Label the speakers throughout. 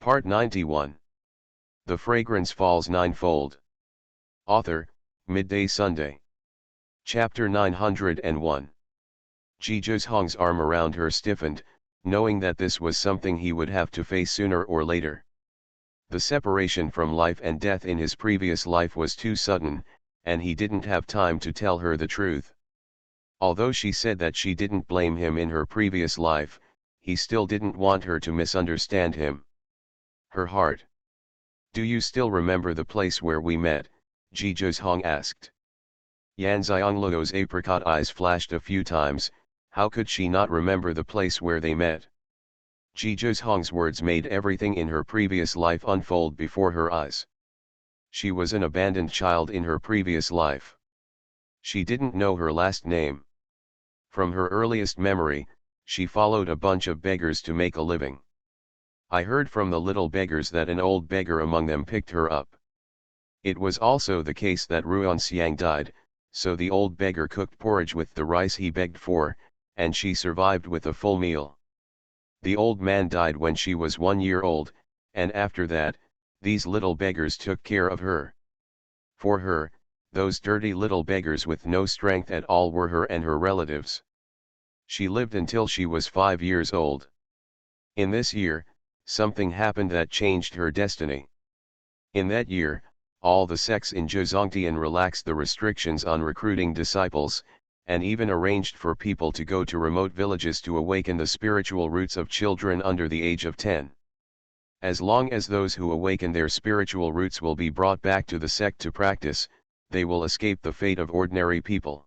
Speaker 1: Part 91. The Fragrance Falls Ninefold. Author, Midday Sunday. Chapter 901. Ji Zhong's arm around her stiffened, knowing that this was something he would have to face sooner or later. The separation from life and death in his previous life was too sudden, and he didn't have time to tell her the truth. Although she said that she didn't blame him in her previous life, he still didn't want her to misunderstand him. Her heart. "Do you still remember the place where we met?" Ji Zhong asked. Yan Xiangluo's apricot eyes flashed a few times. How could she not remember the place where they met? Ji Zhong's words made everything in her previous life unfold before her eyes. She was an abandoned child in her previous life. She didn't know her last name. From her earliest memory, she followed a bunch of beggars to make a living. I heard from the little beggars that an old beggar among them picked her up. It was also the case that Xiang died, so the old beggar cooked porridge with the rice he begged for, and she survived with a full meal. The old man died when she was 1 year old, and after that, these little beggars took care of her. For her, those dirty little beggars with no strength at all were her and her relatives. She lived until she was 5 years old. In this year, something happened that changed her destiny. In that year, all the sects in Zhongtian relaxed the restrictions on recruiting disciples, and even arranged for people to go to remote villages to awaken the spiritual roots of children under the age of 10. As long as those who awaken their spiritual roots will be brought back to the sect to practice, they will escape the fate of ordinary people.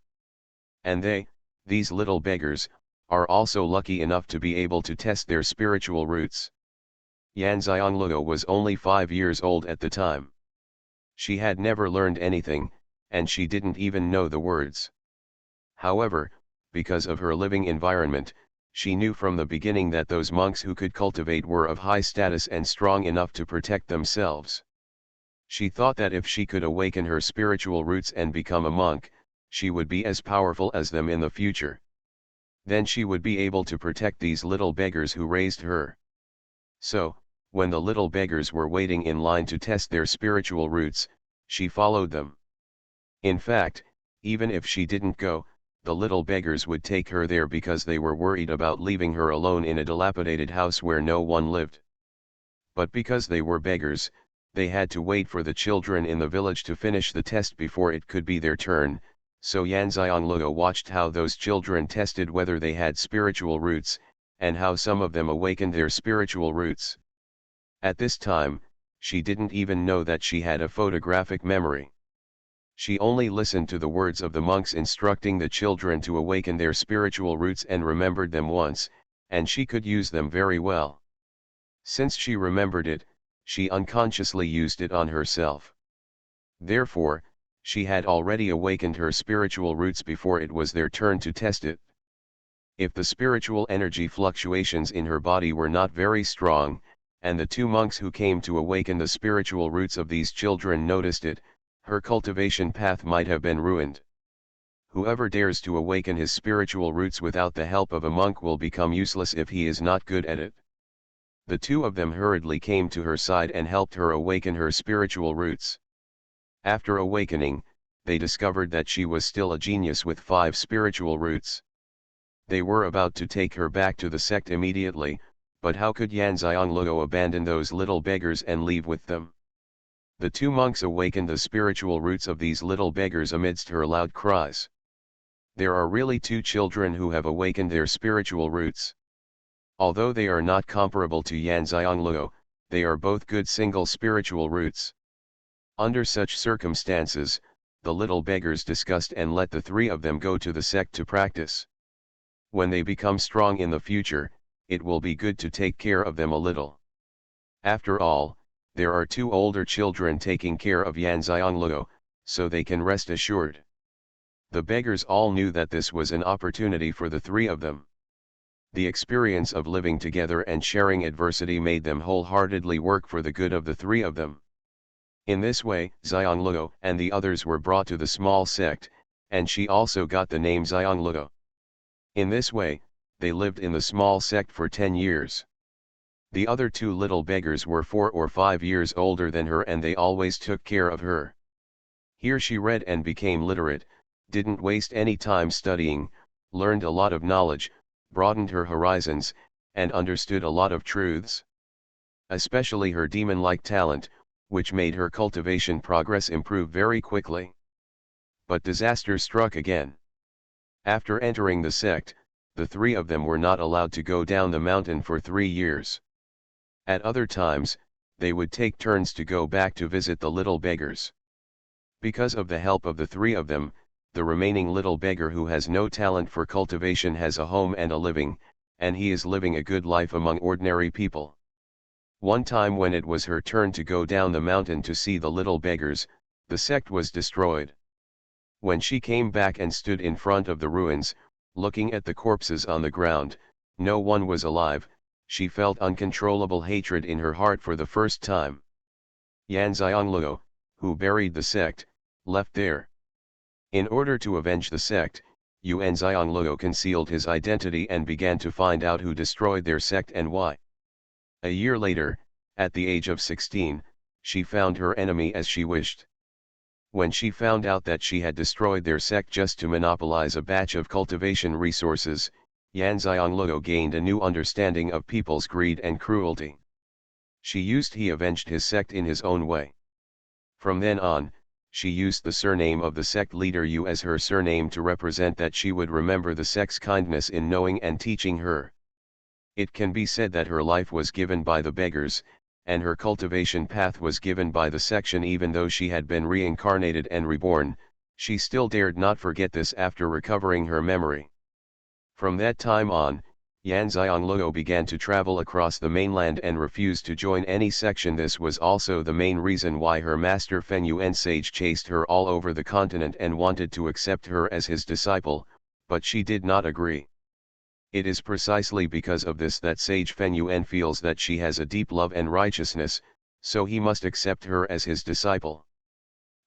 Speaker 1: And they, these little beggars, are also lucky enough to be able to test their spiritual roots. Yan Xiangluo was only 5 years old at the time. She had never learned anything, and she didn't even know the words. However, because of her living environment, she knew from the beginning that those monks who could cultivate were of high status and strong enough to protect themselves. She thought that if she could awaken her spiritual roots and become a monk, she would be as powerful as them in the future. Then she would be able to protect these little beggars who raised her. So, when the little beggars were waiting in line to test their spiritual roots, she followed them. In fact, even if she didn't go, the little beggars would take her there because they were worried about leaving her alone in a dilapidated house where no one lived. But because they were beggars, they had to wait for the children in the village to finish the test before it could be their turn, so Yan Xiangluo watched how those children tested whether they had spiritual roots, and how some of them awakened their spiritual roots. At this time, she didn't even know that she had a photographic memory. She only listened to the words of the monks instructing the children to awaken their spiritual roots and remembered them once, and she could use them very well. Since she remembered it, she unconsciously used it on herself. Therefore, she had already awakened her spiritual roots before it was their turn to test it. If the spiritual energy fluctuations in her body were not very strong, and the 2 monks who came to awaken the spiritual roots of these children noticed it, her cultivation path might have been ruined. Whoever dares to awaken his spiritual roots without the help of a monk will become useless if he is not good at it. The 2 of them hurriedly came to her side and helped her awaken her spiritual roots. After awakening, they discovered that she was still a genius with 5 spiritual roots. They were about to take her back to the sect immediately, but how could Yan Xiangluo abandon those little beggars and leave with them? The 2 monks awakened the spiritual roots of these little beggars amidst her loud cries. There are really 2 children who have awakened their spiritual roots. Although they are not comparable to Yan Xiangluo, they are both good single spiritual roots. Under such circumstances, the little beggars discussed and let the 3 of them go to the sect to practice. When they become strong in the future, it will be good to take care of them a little. After all, there are 2 older children taking care of Yan Xiangluo, so they can rest assured. The beggars all knew that this was an opportunity for the 3 of them. The experience of living together and sharing adversity made them wholeheartedly work for the good of the 3 of them. In this way, Xiangluo and the others were brought to the small sect, and she also got the name Xiangluo. In this way, they lived in the small sect for 10 years. The other two little beggars were 4 or 5 years older than her, and they always took care of her. Here she read and became literate, didn't waste any time studying, learned a lot of knowledge, broadened her horizons, and understood a lot of truths. Especially her demon-like talent, which made her cultivation progress improve very quickly. But disaster struck again. After entering the sect, the three of them were not allowed to go down the mountain for 3 years. At other times, they would take turns to go back to visit the little beggars. Because of the help of the three of them, the remaining little beggar who has no talent for cultivation has a home and a living, and he is living a good life among ordinary people. One time when it was her turn to go down the mountain to see the little beggars, the sect was destroyed. When she came back and stood in front of the ruins, looking at the corpses on the ground, no one was alive, she felt uncontrollable hatred in her heart for the first time. Xianxia, who buried the sect, left there. In order to avenge the sect, Xianxia concealed his identity and began to find out who destroyed their sect and why. A year later, at the age of 16, she found her enemy as she wished. When she found out that she had destroyed their sect just to monopolize a batch of cultivation resources, Xianxia gained a new understanding of people's greed and cruelty. He avenged his sect in his own way. From then on, she used the surname of the sect leader Yu as her surname to represent that she would remember the sect's kindness in knowing and teaching her. It can be said that her life was given by the beggars, and her cultivation path was given by the section. Even though she had been reincarnated and reborn, she still dared not forget this after recovering her memory. From that time on, Xianxia began to travel across the mainland and refused to join any section. This was also the main reason why her master Feng Yuan sage chased her all over the continent and wanted to accept her as his disciple, but she did not agree. It is precisely because of this that sage Feng Yuan feels that she has a deep love and righteousness, so he must accept her as his disciple.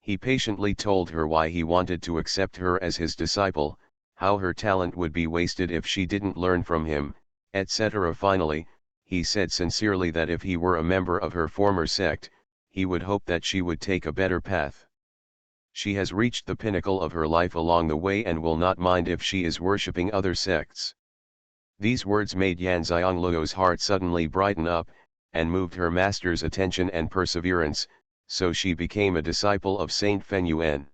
Speaker 1: He patiently told her why he wanted to accept her as his disciple, how her talent would be wasted if she didn't learn from him, etc. Finally, he said sincerely that if he were a member of her former sect, he would hope that she would take a better path. She has reached the pinnacle of her life along the way and will not mind if she is worshipping other sects. These words made Xianxia's heart suddenly brighten up, and moved her master's attention and perseverance, so she became a disciple of Saint Feng Yuan.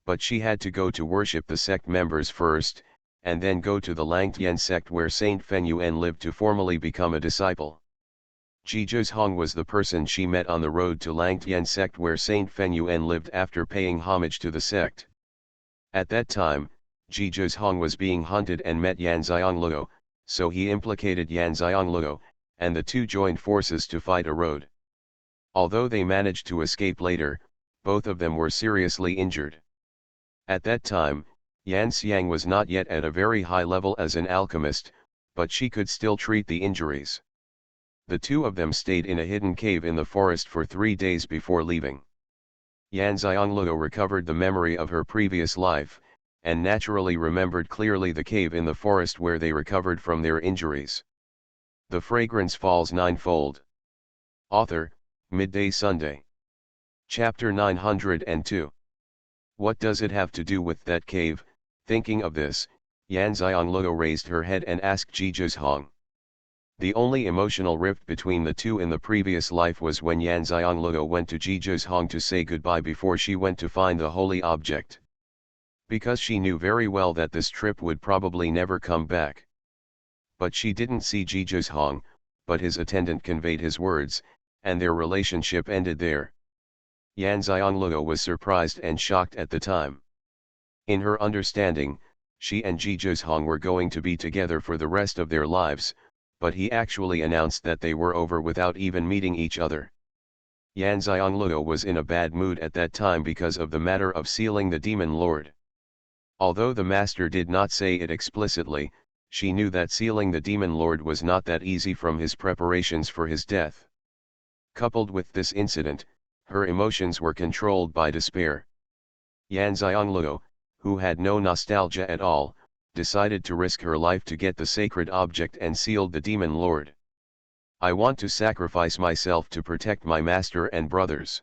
Speaker 1: But she had to go to worship the sect members first, and then go to the Langtian sect where Saint Feng Yuan lived to formally become a disciple. Xuanhuan was the person she met on the road to Langtian sect where Saint Feng Yuan lived after paying homage to the sect. At that time, Xuanhuan was being hunted and met Xianxia, so he implicated Xianxia, and the two joined forces to fight a road. Although they managed to escape later, both of them were seriously injured. At that time, Xianxia was not yet at a very high level as an alchemist, but she could still treat the injuries. The two of them stayed in a hidden cave in the forest for 3 days before leaving. Xianxia recovered the memory of her previous life, and naturally remembered clearly the cave in the forest where they recovered from their injuries. The Fragrance Falls Ninefold. Author, Midday Sunday. Chapter 902. What does it have to do with that cave? Thinking of this, Xianxia raised her head and asked Xuanhuan. The only emotional rift between the two in the previous life was when Xianxia went to Xuanhuan to say goodbye before she went to find the holy object. Because she knew very well that this trip would probably never come back. But she didn't see Xuanhuan, but his attendant conveyed his words, and their relationship ended there. Xianxia was surprised and shocked at the time. In her understanding, she and Xuanhuan were going to be together for the rest of their lives, but he actually announced that they were over without even meeting each other. Xianxia was in a bad mood at that time because of the matter of sealing the demon lord. Although the master did not say it explicitly, she knew that sealing the demon lord was not that easy from his preparations for his death. Coupled with this incident, her emotions were controlled by despair. Xianxia, who had no nostalgia at all, decided to risk her life to get the sacred object and sealed the demon lord. I want to sacrifice myself to protect my master and brothers.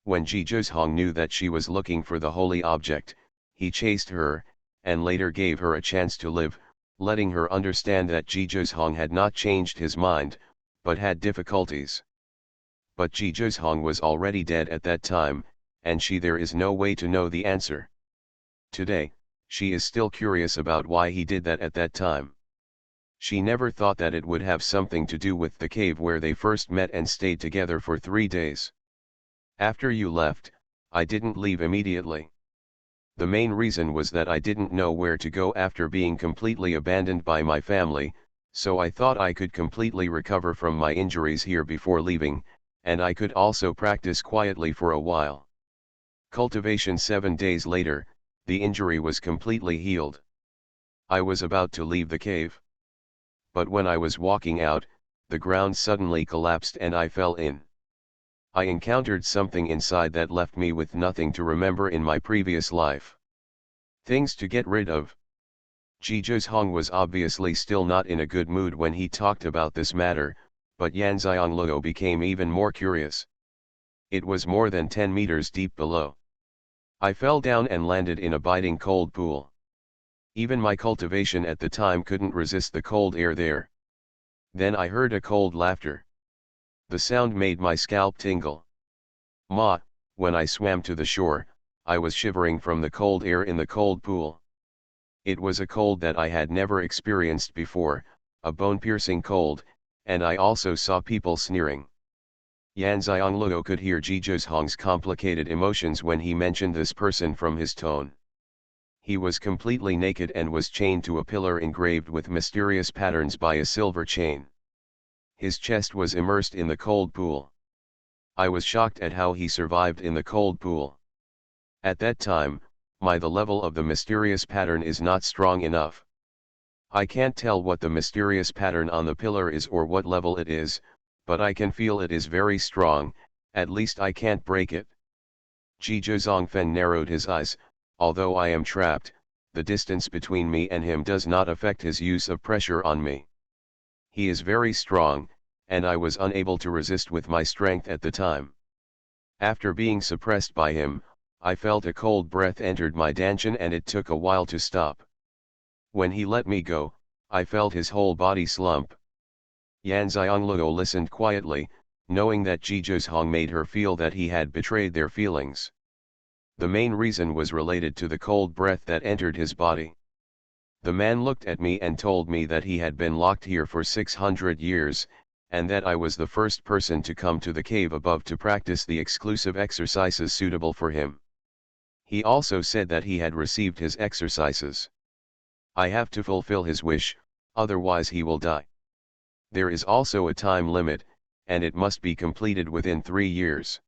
Speaker 1: When Jizhong knew that she was looking for the holy object, he chased her, and later gave her a chance to live, letting her understand that Jizhong had not changed his mind, but had difficulties. But Jizhong was already dead at that time, and there is no way to know the answer. Today, she is still curious about why he did that at that time. She never thought that it would have something to do with the cave where they first met and stayed together for 3 days. After you left, I didn't leave immediately. The main reason was that I didn't know where to go after being completely abandoned by my family, so I thought I could completely recover from my injuries here before leaving, and I could also practice quietly for a while. Cultivation 7 days later, the injury was completely healed. I was about to leave the cave. But when I was walking out, the ground suddenly collapsed and I fell in. I encountered something inside that left me with nothing to remember in my previous life. Things to get rid of. Jizhong was obviously still not in a good mood when he talked about this matter, but Yanxiangluo became even more curious. It was more than 10 meters deep below. I fell down and landed in a biting cold pool. Even my cultivation at the time couldn't resist the cold air there. Then I heard a cold laughter. The sound made my scalp tingle. When I swam to the shore, I was shivering from the cold air in the cold pool. It was a cold that I had never experienced before, a bone-piercing cold, and I also saw people sneering. Yanxiangluo could hear Jizhong's complicated emotions when he mentioned this person from his tone. He was completely naked and was chained to a pillar engraved with mysterious patterns by a silver chain. His chest was immersed in the cold pool. I was shocked at how he survived in the cold pool. At that time, the level of the mysterious pattern is not strong enough. I can't tell what the mysterious pattern on the pillar is or what level it is, but I can feel it is very strong, at least I can't break it. Jizhongfen narrowed his eyes. Although I am trapped, the distance between me and him does not affect his use of pressure on me. He is very strong, and I was unable to resist with my strength at the time. After being suppressed by him, I felt a cold breath entered my dantian and it took a while to stop. When he let me go, I felt his whole body slump. Yanxiangluo listened quietly, knowing that Jizhong made her feel that he had betrayed their feelings. The main reason was related to the cold breath that entered his body. The man looked at me and told me that he had been locked here for 600 years, and that I was the first person to come to the cave above to practice the exclusive exercises suitable for him. He also said that he had received his exercises. I have to fulfill his wish, otherwise he will die. There is also a time limit, and it must be completed within 3 years.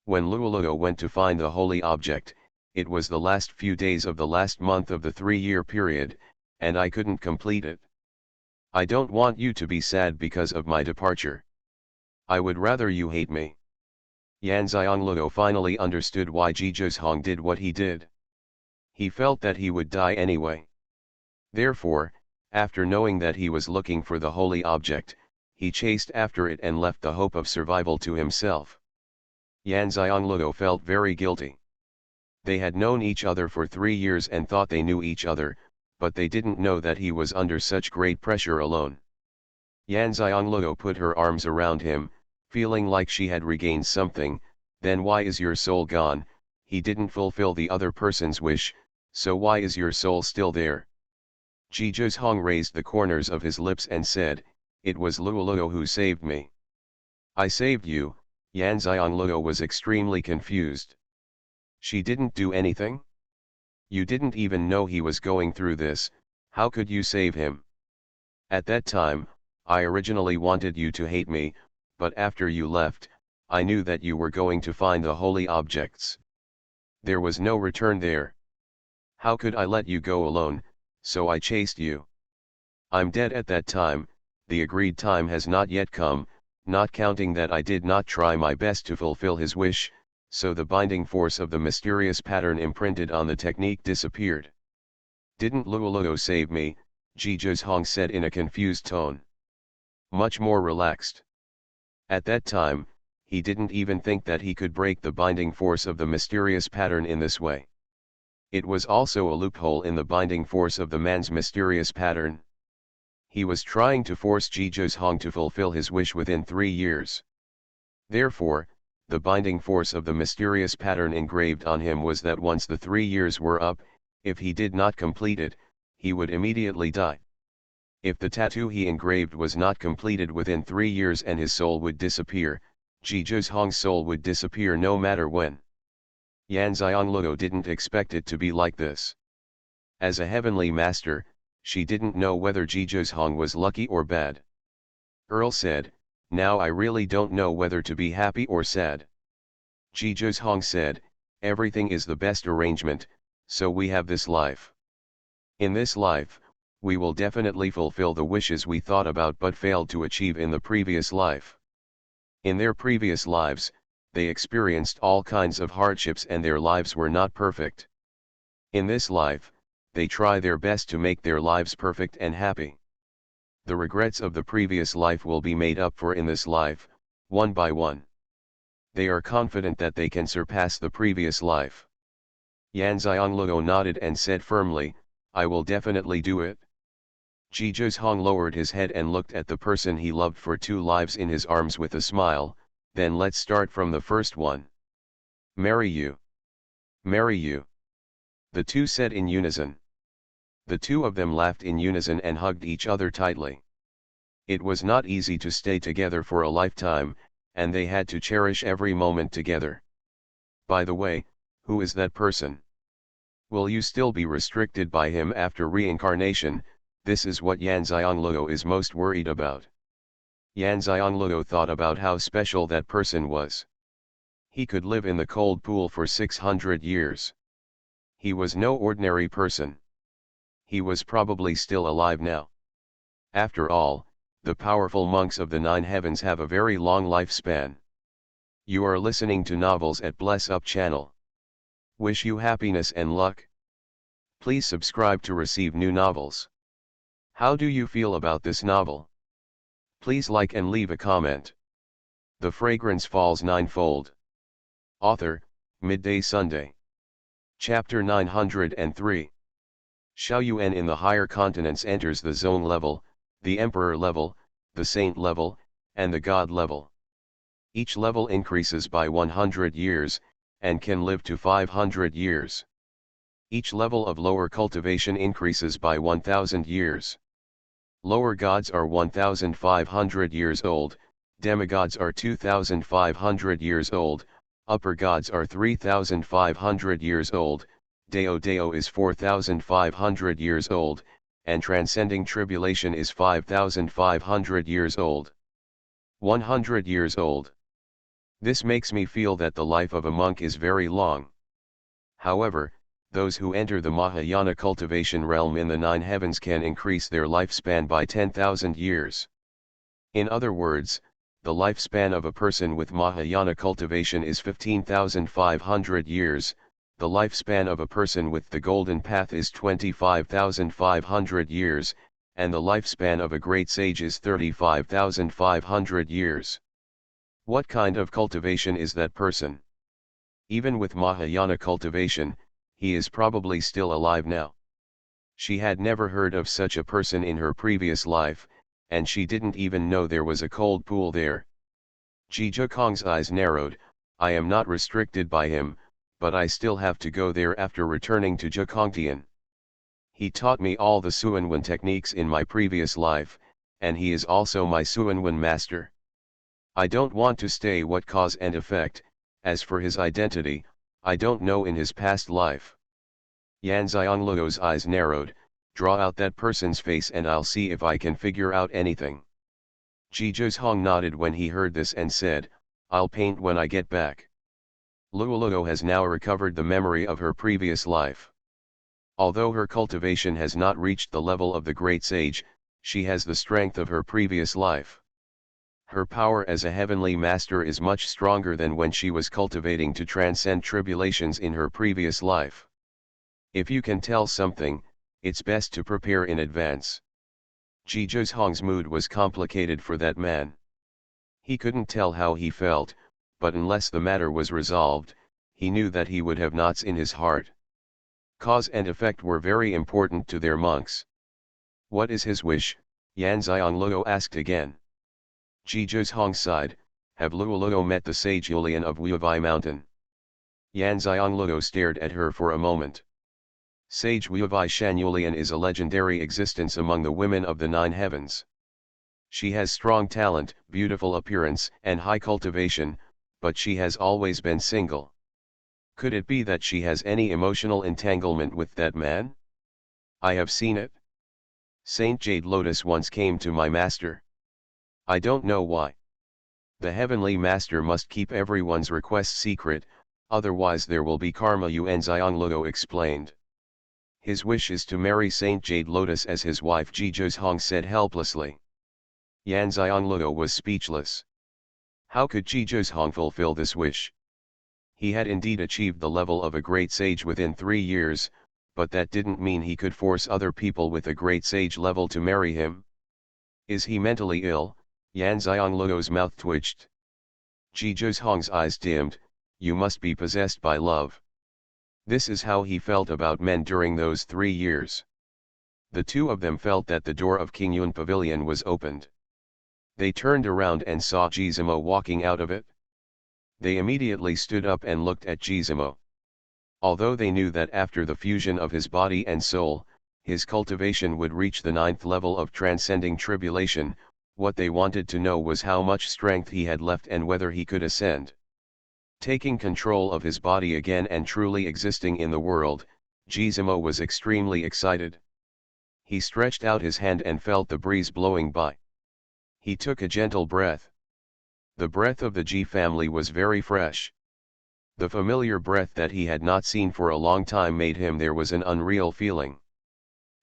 Speaker 1: When Luoluo went to find the holy object, it was the last few days of the last month of the 3-year period, and I couldn't complete it. I don't want you to be sad because of my departure. I would rather you hate me. Yanxiangluo finally understood why Jizhong did what he did. He felt that he would die anyway. Therefore, after knowing that he was looking for the holy object, he chased after it and left the hope of survival to himself. Yanxiangluo felt very guilty. They had known each other for 3 years and thought they knew each other, but they didn't know that he was under such great pressure alone. Yanxiangluo put her arms around him, feeling like she had regained something. Then why is your soul gone? He didn't fulfill the other person's wish, so why is your soul still there? Jizhong raised the corners of his lips and said, "It was Luoluo who saved me." "I saved you." Yanxiangluo was extremely confused. "She didn't do anything? You didn't even know he was going through this, how could you save him?" "At that time, I originally wanted you to hate me, but after you left, I knew that you were going to find the holy objects. There was no return there. How could I let you go alone, so I chased you. I'm dead at that time, the agreed time has not yet come, not counting that I did not try my best to fulfill his wish, so the binding force of the mysterious pattern imprinted on the technique disappeared." "Didn't Luoluo save me?" Jizhong said in a confused tone. much more relaxed. At that time, he didn't even think that he could break the binding force of the mysterious pattern in this way. It was also a loophole in the binding force of the man's mysterious pattern. He was trying to force Zhizhong to fulfill his wish within 3 years. Therefore, the binding force of the mysterious pattern engraved on him was that once the 3 years were up, if he did not complete it, he would immediately die. If the tattoo he engraved was not completed within 3 years and his soul would disappear, Zhizhong's soul would disappear no matter when. Yanxiangluo didn't expect it to be like this. As a heavenly master, she didn't know whether Zhizhong was lucky or bad. Earl said, "Now I really don't know whether to be happy or sad." Zhizhong said, "Everything is the best arrangement, so we have this life. In this life, we will definitely fulfill the wishes we thought about but failed to achieve in the previous life. In their previous lives, they experienced all kinds of hardships and their lives were not perfect. In this life, they try their best to make their lives perfect and happy. The regrets of the previous life will be made up for in this life, one by one. They are confident that they can surpass the previous life." Yanxiangluo nodded and said firmly, "I will definitely do it." Zhizhong lowered his head and looked at the person he loved for 2 lives in his arms with a smile. "Then let's start from the first one. Marry you. Marry you." The two said in unison. The two of them laughed in unison and hugged each other tightly. It was not easy to stay together for a lifetime, and they had to cherish every moment together. By the way, who is that person? Will you still be restricted by him after reincarnation? This is what Yanxiangluo is most worried about. Yanxiangluo thought about how special that person was. He could live in the cold pool for 600 years. He was no ordinary person. He was probably still alive now. After all, the powerful monks of the 9 heavens have a very long lifespan. You are listening to novels at Bless Up channel. Wish you happiness and luck. Please subscribe to receive new novels. How do you feel about this novel? Please like and leave a comment. The Fragrance Falls Ninefold. Author, Midday Sunday. Chapter 903. Xuanhuan in the higher continents enters the zone level, the emperor level, the saint level, and the god level. Each level increases by 100 years, and can live to 500 years. Each level of lower cultivation increases by 1000 years. Lower gods are 1500 years old, demigods are 2500 years old, upper gods are 3500 years old, Deo is 4500 years old, and transcending tribulation is 5500 years old. 100 years old. This makes me feel that the life of a monk is very long. However, those who enter the Mahayana cultivation realm in the 9 heavens can increase their lifespan by 10,000 years. In other words, the lifespan of a person with Mahayana cultivation is 15,500 years, the lifespan of a person with the golden path is 25,500 years, and the lifespan of a great sage is 35,500 years. What kind of cultivation is that person? Even with Mahayana cultivation, he is probably still alive now. She had never heard of such a person in her previous life, and she didn't even know there was a cold pool there. Zhizhong's eyes narrowed. I am not restricted by him, but I still have to go there after returning to Zhikongtian. He taught me all the Xuanhuan techniques in my previous life, and he is also my Xuanhuan master. I don't want to stay what cause and effect. As for his identity, I don't know in his past life. Yanxiangluo's eyes narrowed. Draw out that person's face and I'll see if I can figure out anything. Zhizhong nodded when he heard this and said, I'll paint when I get back. Luoluo has now recovered the memory of her previous life. Although her cultivation has not reached the level of the great sage, she has the strength of her previous life. Her power as a heavenly master is much stronger than when she was cultivating to transcend tribulations in her previous life. If you can tell something, it's best to prepare in advance. Xuanhuan's mood was complicated for that man. He couldn't tell how he felt, but unless the matter was resolved, he knew that he would have knots in his heart. Cause and effect were very important to their monks. What is his wish? Yanzionluo asked again. Xuanhuan sighed, have Luoluo met the sage Yulian of Wuivai Mountain? Yanzionluo stared at her for a moment. Sage Wuivai Shan Yulian is a legendary existence among the women of the nine heavens. She has strong talent, beautiful appearance, and high cultivation, but she has always been single. Could it be that she has any emotional entanglement with that man? I have seen it. Saint Jade Lotus once came to my master. I don't know why. The heavenly master must keep everyone's request secret, otherwise there will be karma, Yuan Xiongluo explained. His wish is to marry Saint Jade Lotus as his wife, Xuanhuan said helplessly. Yan Xiongluo was speechless. How could Xuanhuan fulfill this wish? He had indeed achieved the level of a great sage within 3 years, but that didn't mean he could force other people with a great sage level to marry him. Is he mentally ill? Yan Xiongluo's mouth twitched. Xuanhuan's eyes dimmed. You must be possessed by love. This is how he felt about men during those 3 years. The two of them felt that the door of King Yun Pavilion was opened. They turned around and saw Gizmo walking out of it. They immediately stood up and looked at Gizmo. Although they knew that after the fusion of his body and soul, his cultivation would reach the 9th level of transcending tribulation, what they wanted to know was how much strength he had left and whether he could ascend. Taking control of his body again and truly existing in the world, Gizmo was extremely excited. He stretched out his hand and felt the breeze blowing by. He took a gentle breath. The breath of the G family was very fresh. The familiar breath that he had not seen for a long time made him there was an unreal feeling.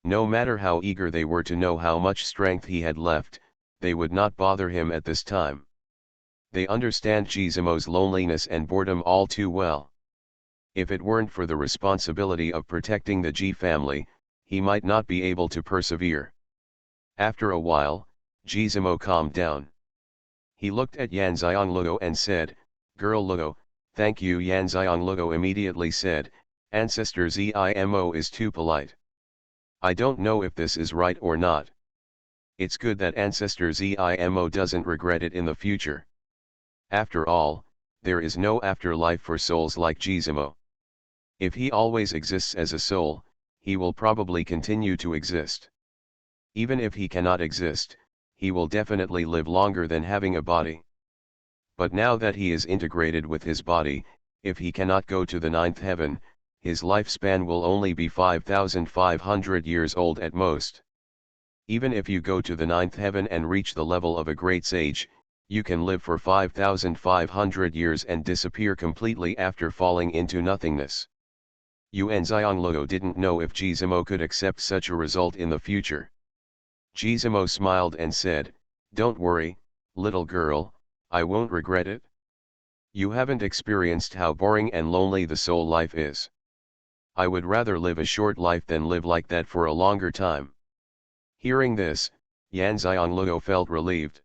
Speaker 1: No matter how eager they were to know how much strength he had left, they would not bother him at this time. They understand Gizmo's loneliness and boredom all too well. If it weren't for the responsibility of protecting the G family, he might not be able to persevere. After a while, Gizmo calmed down. He looked at Yan Xiongluo and said, Girl Luo, thank you. Yan Xiongluo immediately said, Ancestor Zimo is too polite. I don't know if this is right or not. It's good that Ancestor Zimo doesn't regret it in the future. After all, there is no afterlife for souls like Gizmo. If he always exists as a soul, he will probably continue to exist. Even if he cannot exist, he will definitely live longer than having a body. But now that he is integrated with his body, if he cannot go to the 9th heaven, his lifespan will only be 5,500 years old at most. Even if you go to the 9th heaven and reach the level of a great sage, you can live for 5,500 years and disappear completely after falling into nothingness. Yuan Xiongluo didn't know if Gizmo could accept such a result in the future. Gizmo smiled and said, Don't worry, little girl, I won't regret it. You haven't experienced how boring and lonely the soul life is. I would rather live a short life than live like that for a longer time. Hearing this, Yan Xiongluo felt relieved.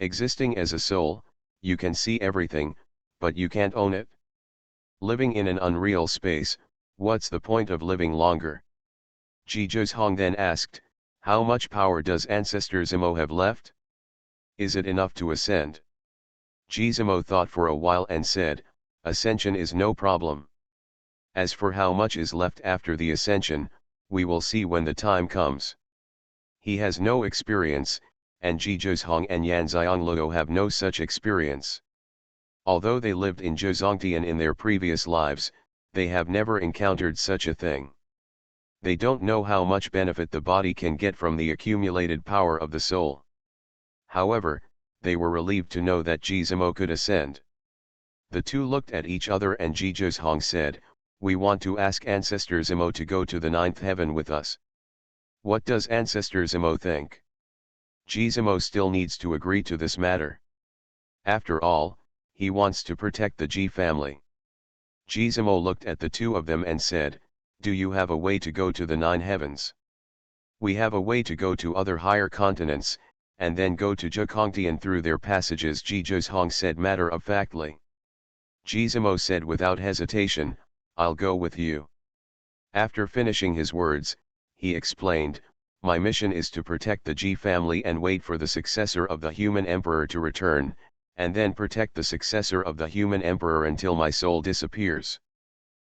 Speaker 1: Existing as a soul, you can see everything, but you can't own it. Living in an unreal space, what's the point of living longer? Xuanhuan then asked, How much power does Ancestor Zimo have left? Is it enough to ascend? Gizmo thought for a while and said, Ascension is no problem. As for how much is left after the ascension, we will see when the time comes. He has no experience, and Xuanhuan and Yan Xiongluo have no such experience. Although they lived in Zhongtian in their previous lives, they have never encountered such a thing. They don't know how much benefit the body can get from the accumulated power of the soul. However, they were relieved to know that Gizmo could ascend. The two looked at each other and Xuanhuan said, We want to ask Ancestor Zimo to go to the 9th heaven with us. What does Ancestor Zimo think? Gizmo still needs to agree to this matter. After all, he wants to protect the G family. Gizmo looked at the two of them and said, Do you have a way to go to the 9 heavens? We have a way to go to other higher continents, and then go to Zhekongtian through their passages, Ji Zhozhong said matter-of-factly. Gizmo said without hesitation, I'll go with you. After finishing his words, he explained, my mission is to protect the Ji family and wait for the successor of the human emperor to return, and then protect the successor of the human emperor until my soul disappears.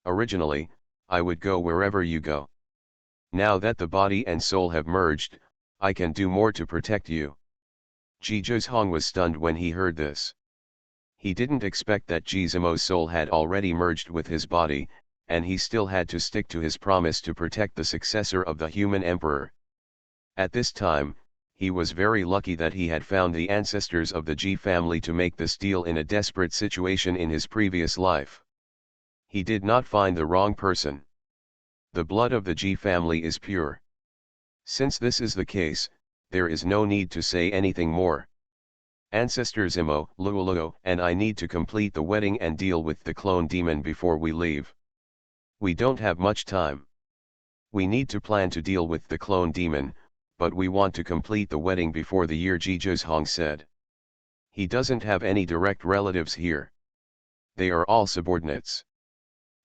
Speaker 1: Originally, I would go wherever you go. Now that the body and soul have merged, I can do more to protect you. Ji Zhozhong was stunned when he heard this. He didn't expect that Gizmo's soul had already merged with his body, and he still had to stick to his promise to protect the successor of the human emperor. At this time, he was very lucky that he had found the ancestors of the Ji family to make this deal in a desperate situation in his previous life. He did not find the wrong person. The blood of the Ji family is pure. Since this is the case, there is no need to say anything more. Ancestors Imo, Luoluo, and I need to complete the wedding and deal with the clone demon before we leave. We don't have much time. We need to plan to deal with the clone demon, but we want to complete the wedding before the year, Ji Zhozhong said. He doesn't have any direct relatives here. They are all subordinates.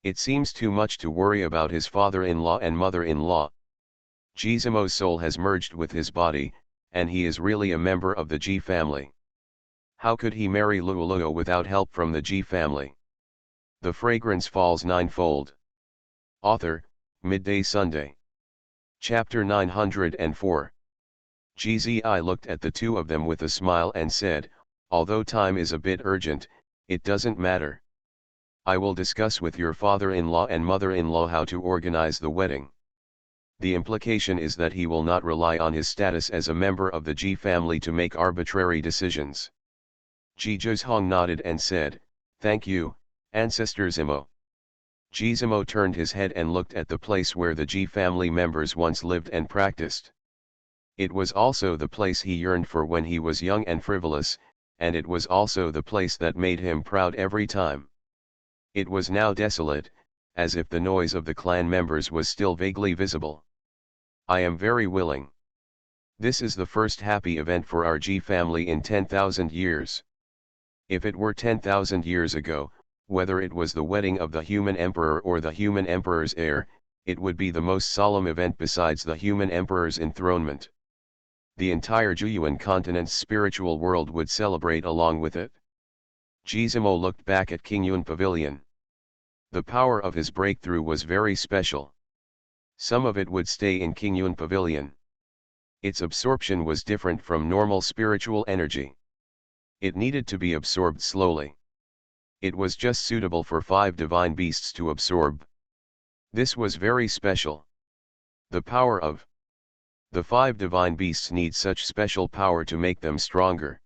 Speaker 1: It seems too much to worry about his father-in-law and mother-in-law. Gizmo's soul has merged with his body, and he is really a member of the Ji family. How could he marry Luoluo without help from the Ji family? The Fragrance Falls Ninefold. Author, Midday Sunday. Chapter 904. Gzi looked at the two of them with a smile and said, although time is a bit urgent, it doesn't matter. I will discuss with your father-in-law and mother-in-law how to organize the wedding. The implication is that he will not rely on his status as a member of the Ji family to make arbitrary decisions. Ji Zhozhong nodded and said, thank you, Ancestor Zimo. Gizmo turned his head and looked at the place where the Ji family members once lived and practiced. It was also the place he yearned for when he was young and frivolous, and it was also the place that made him proud every time. It was now desolate, as if the noise of the clan members was still vaguely visible. I am very willing. This is the first happy event for our Ji family in 10,000 years. If it were 10,000 years ago, whether it was the wedding of the human emperor or the human emperor's heir, it would be the most solemn event besides the human emperor's enthronement. The entire Xuanhuan continent's spiritual world would celebrate along with it. Gizmo looked back at Qingyun Pavilion. The power of his breakthrough was very special. Some of it would stay in Qingyun Pavilion. Its absorption was different from normal spiritual energy. It needed to be absorbed slowly. It was just suitable for 5 divine beasts to absorb. This was very special. The power of the 5 divine beasts need such special power to make them stronger.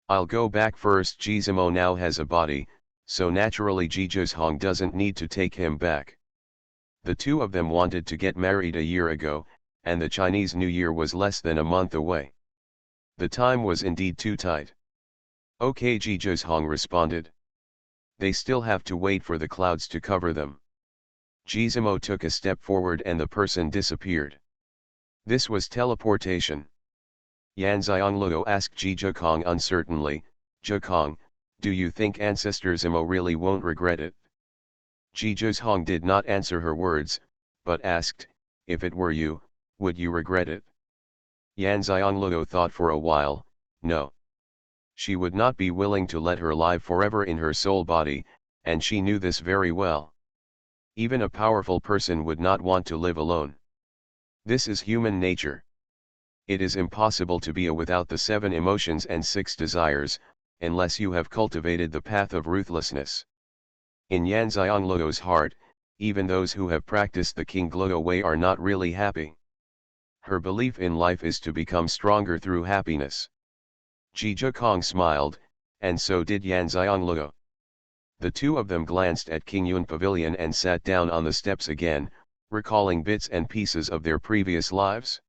Speaker 1: I'll go back first. Gizmo now has a body, so naturally Ji Zhozhong doesn't need to take him back. The two of them wanted to get married a year ago, and the Chinese New Year was less than a month away. The time was indeed too tight. Okay, Ji Zhozhong responded. They still have to wait for the clouds to cover them. Gizmo took a step forward and the person disappeared. This was teleportation. Yanxiangluo asked Ji Zhokong uncertainly, Zhokong, do you think Ancestor Zimo really won't regret it? Ji Zhozhong did not answer her words, but asked, if it were you, would you regret it? Yanxiangluo thought for a while, no. She would not be willing to let her live forever in her soul body, and she knew this very well. Even a powerful person would not want to live alone. This is human nature. It is impossible to be a without the 7 emotions and 6 desires, unless you have cultivated the path of ruthlessness. In Yanxiangluo's heart, even those who have practiced the King Gluo way are not really happy. Her belief in life is to become stronger through happiness. Ji Zhokong smiled, and so did Yanxiangluo. The two of them glanced at Qingyun Pavilion and sat down on the steps again, recalling bits and pieces of their previous lives.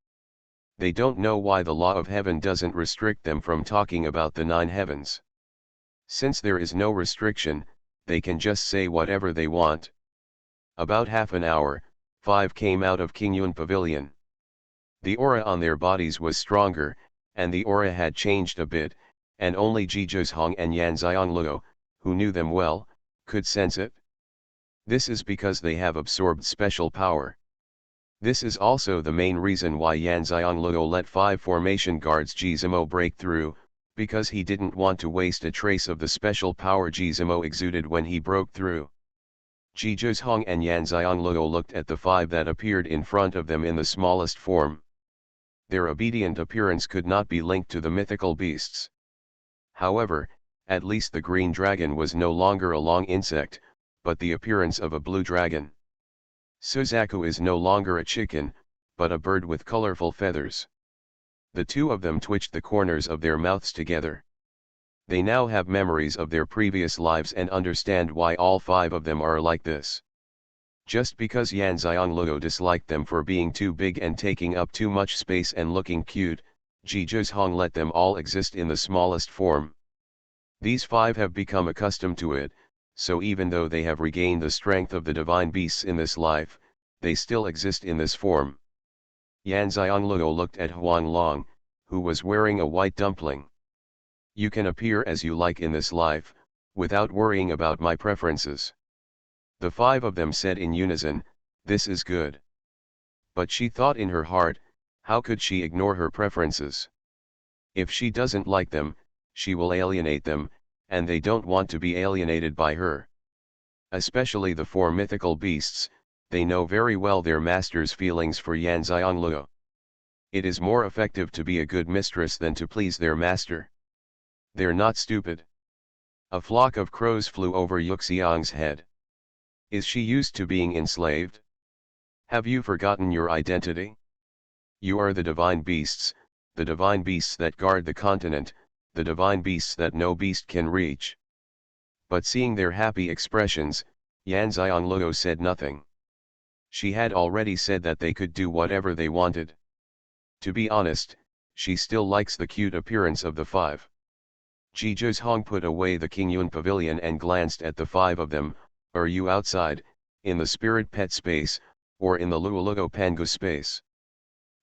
Speaker 1: They don't know why the law of heaven doesn't restrict them from talking about the 9 heavens. Since there is no restriction, they can just say whatever they want. About half an hour, 5 came out of Qingyun Pavilion. The aura on their bodies was stronger, and the aura had changed a bit, and only Jizhong and Yanxiangluo, who knew them well, could sense it. This is because they have absorbed special power. This is also the main reason why Yanxiangluo let 5 formation guards Gizmo break through, because he didn't want to waste a trace of the special power Gizmo exuded when he broke through. Jizhong and Yanxiangluo looked at the 5 that appeared in front of them in the smallest form. Their obedient appearance could not be linked to the mythical beasts. However, at least the green dragon was no longer a long insect, but the appearance of a blue dragon. Suzaku is no longer a chicken, but a bird with colorful feathers. The two of them twitched the corners of their mouths together. They now have memories of their previous lives and understand why all 5 of them are like this. Just because Yanxiangluo disliked them for being too big and taking up too much space and looking cute, Jizhong let them all exist in the smallest form. These 5 have become accustomed to it, so even though they have regained the strength of the divine beasts in this life, they still exist in this form. Yanxiangluo looked at Xuanhuan, who was wearing a white dumpling. You can appear as you like in this life, without worrying about my preferences. The 5 of them said in unison, "This is good." But she thought in her heart, how could she ignore her preferences? If she doesn't like them, she will alienate them, and they don't want to be alienated by her. Especially the 4 mythical beasts, they know very well their master's feelings for Yanxiangluo. It is more effective to be a good mistress than to please their master. They're not stupid. A flock of crows flew over Yuxiang's head. Is she used to being enslaved? Have you forgotten your identity? You are the divine beasts that guard the continent, the divine beasts that no beast can reach. But seeing their happy expressions, Yanxiangluo said nothing. She had already said that they could do whatever they wanted. To be honest, she still likes the cute appearance of the 5. Jizhong put away the Qingyun pavilion and glanced at the 5 of them. Are you outside, in the spirit pet space, or in the Luolugo Pangu space?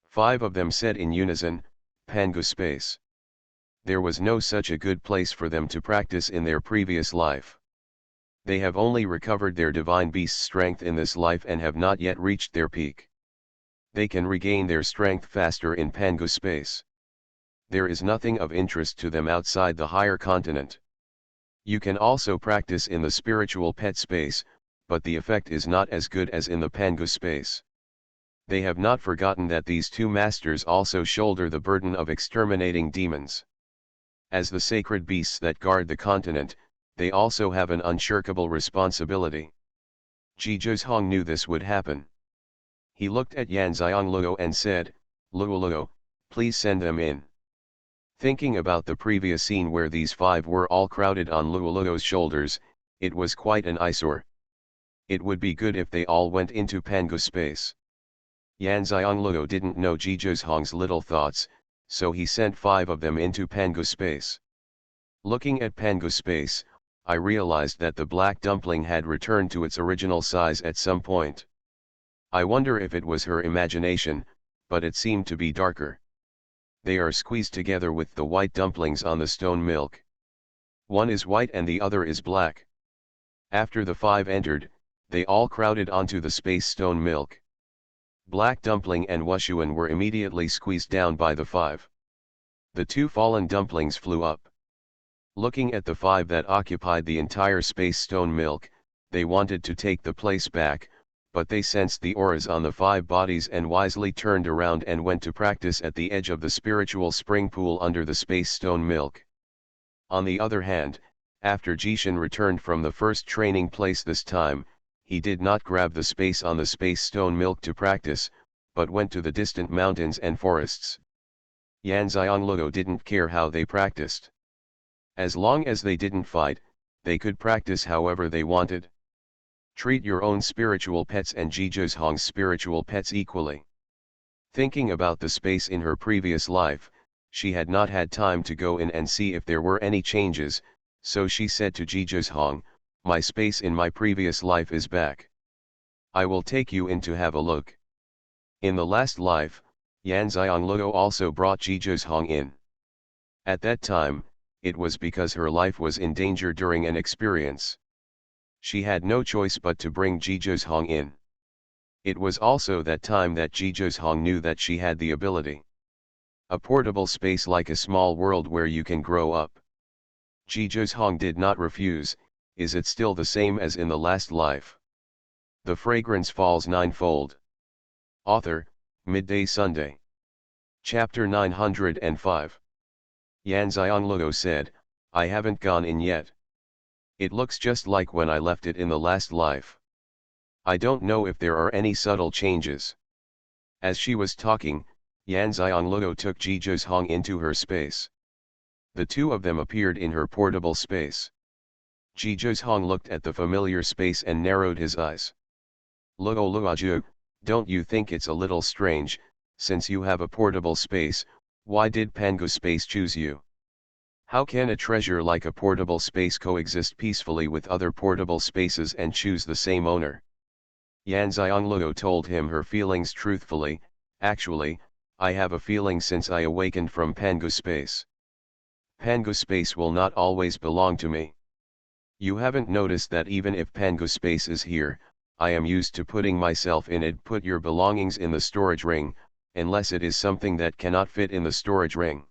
Speaker 1: 5 of them said in unison, Pangu space. There was no such a good place for them to practice in their previous life. They have only recovered their divine beast strength in this life and have not yet reached their peak. They can regain their strength faster in Pangu space. There is nothing of interest to them outside the higher continent. You can also practice in the spiritual pet space, but the effect is not as good as in the Pangu space. They have not forgotten that these 2 masters also shoulder the burden of exterminating demons. As the sacred beasts that guard the continent, they also have an unshirkable responsibility. Jizhong knew this would happen. He looked at Yanxiangluo and said, "Luoluo, please send them in." Thinking about the previous scene where these 5 were all crowded on Luoluo's shoulders, it was quite an eyesore. It would be good if they all went into Pangu space. Yanxiangluo didn't know Jizhong's little thoughts, so he sent 5 of them into Pangu space. Looking at Pangu space, I realized that the black dumpling had returned to its original size at some point. I wonder if it was her imagination, but it seemed to be darker. They are squeezed together with the white dumplings on the stone milk. One is white and the other is black. After the 5 entered, they all crowded onto the space stone milk. Black dumpling and Xuanhuan were immediately squeezed down by the 5. The 2 fallen dumplings flew up. Looking at the 5 that occupied the entire space stone milk, they wanted to take the place back, but they sensed the auras on the 5 bodies and wisely turned around and went to practice at the edge of the spiritual spring pool under the space stone milk. On the other hand, after Jishin returned from the first training place this time, he did not grab the space on the space stone milk to practice, but went to the distant mountains and forests. Yanxiangluo didn't care how they practiced. As long as they didn't fight, they could practice however they wanted. Treat your own spiritual pets and Jizhong's spiritual pets equally. Thinking about the space in her previous life, she had not had time to go in and see if there were any changes, so she said to Jizhong, "My space in my previous life is back. I will take you in to have a look." In the last life, Yan Xianglou also brought Zhizhong in. At that time, it was because her life was in danger during an experience. She had no choice but to bring Zhizhong in. It was also that time that Zhizhong knew that she had the ability. A portable space like a small world where you can grow up. Zhizhong did not refuse. Is it still the same as in the last life? The fragrance falls ninefold. Author, Midday Sunday. Chapter 905. Yan Xianglou said, I haven't gone in yet. It looks just like when I left it in the last life. I don't know if there are any subtle changes. As she was talking, Yan Xianglou took Zhizhong into her space. The two of them appeared in her portable space. Zhizhong looked at the familiar space and narrowed his eyes. Luo, don't you think it's a little strange, since you have a portable space, why did Pangu space choose you? How can a treasure like a portable space coexist peacefully with other portable spaces and choose the same owner? Yan Xianglou told him her feelings truthfully. Actually, I have a feeling since I awakened from Pangu space. Pangu space will not always belong to me. You haven't noticed that even if Pangu space is here, I am used to putting myself in it. Put your belongings in the storage ring, unless it is something that cannot fit in the storage ring.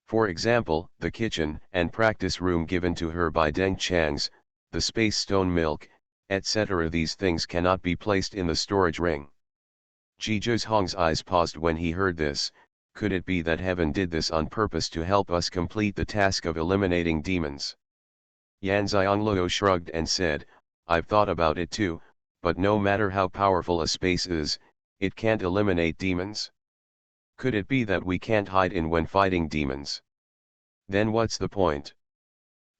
Speaker 1: For example, the kitchen and practice room given to her by Deng Chang's, the space stone milk, etc. These things cannot be placed in the storage ring. Zhizhong's eyes paused when he heard this. Could it be that heaven did this on purpose to help us complete the task of eliminating demons? Yan Xianglou shrugged and said, I've thought about it too, but no matter how powerful a space is, it can't eliminate demons. Could it be that we can't hide in when fighting demons? Then what's the point?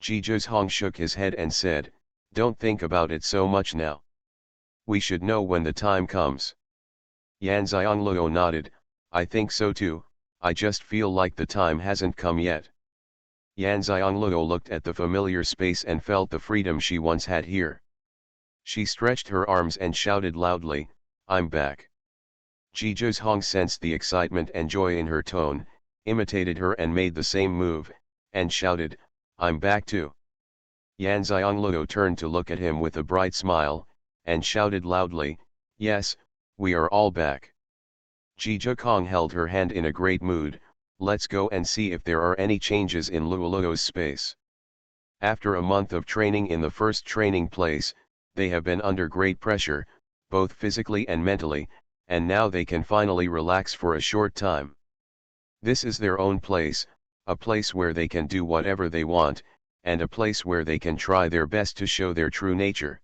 Speaker 1: Zhizhong shook his head and said, don't think about it so much now. We should know when the time comes. Yan Xianglou nodded, I think so too, I just feel like the time hasn't come yet. Yan Xianglou looked at the familiar space and felt the freedom she once had here. She stretched her arms and shouted loudly, I'm back. Zhizhong sensed the excitement and joy in her tone, imitated her and made the same move, and shouted, I'm back too. Yan Xianglou turned to look at him with a bright smile, and shouted loudly, yes, we are all back. Zhizhong held her hand in a great mood, let's go and see if there are any changes in Luo's space. After a month of training in the first training place, they have been under great pressure, both physically and mentally, and now they can finally relax for a short time. This is their own place, a place where they can do whatever they want, and a place where they can try their best to show their true nature.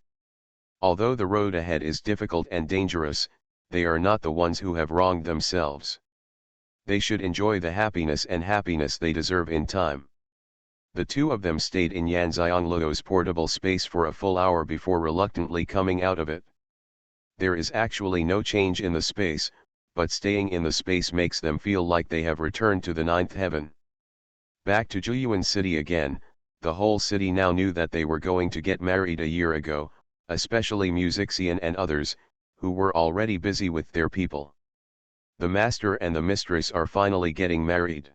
Speaker 1: Although the road ahead is difficult and dangerous, they are not the ones who have wronged themselves. They should enjoy the happiness they deserve in time. The two of them stayed in Yan Xianglou's portable space for a full hour before reluctantly coming out of it. There is actually no change in the space, but staying in the space makes them feel like they have returned to the ninth heaven. Back to Xuanhuan city again, the whole city now knew that they were going to get married a year ago, especially Xian and others, who were already busy with their people. The master and the mistress are finally getting married.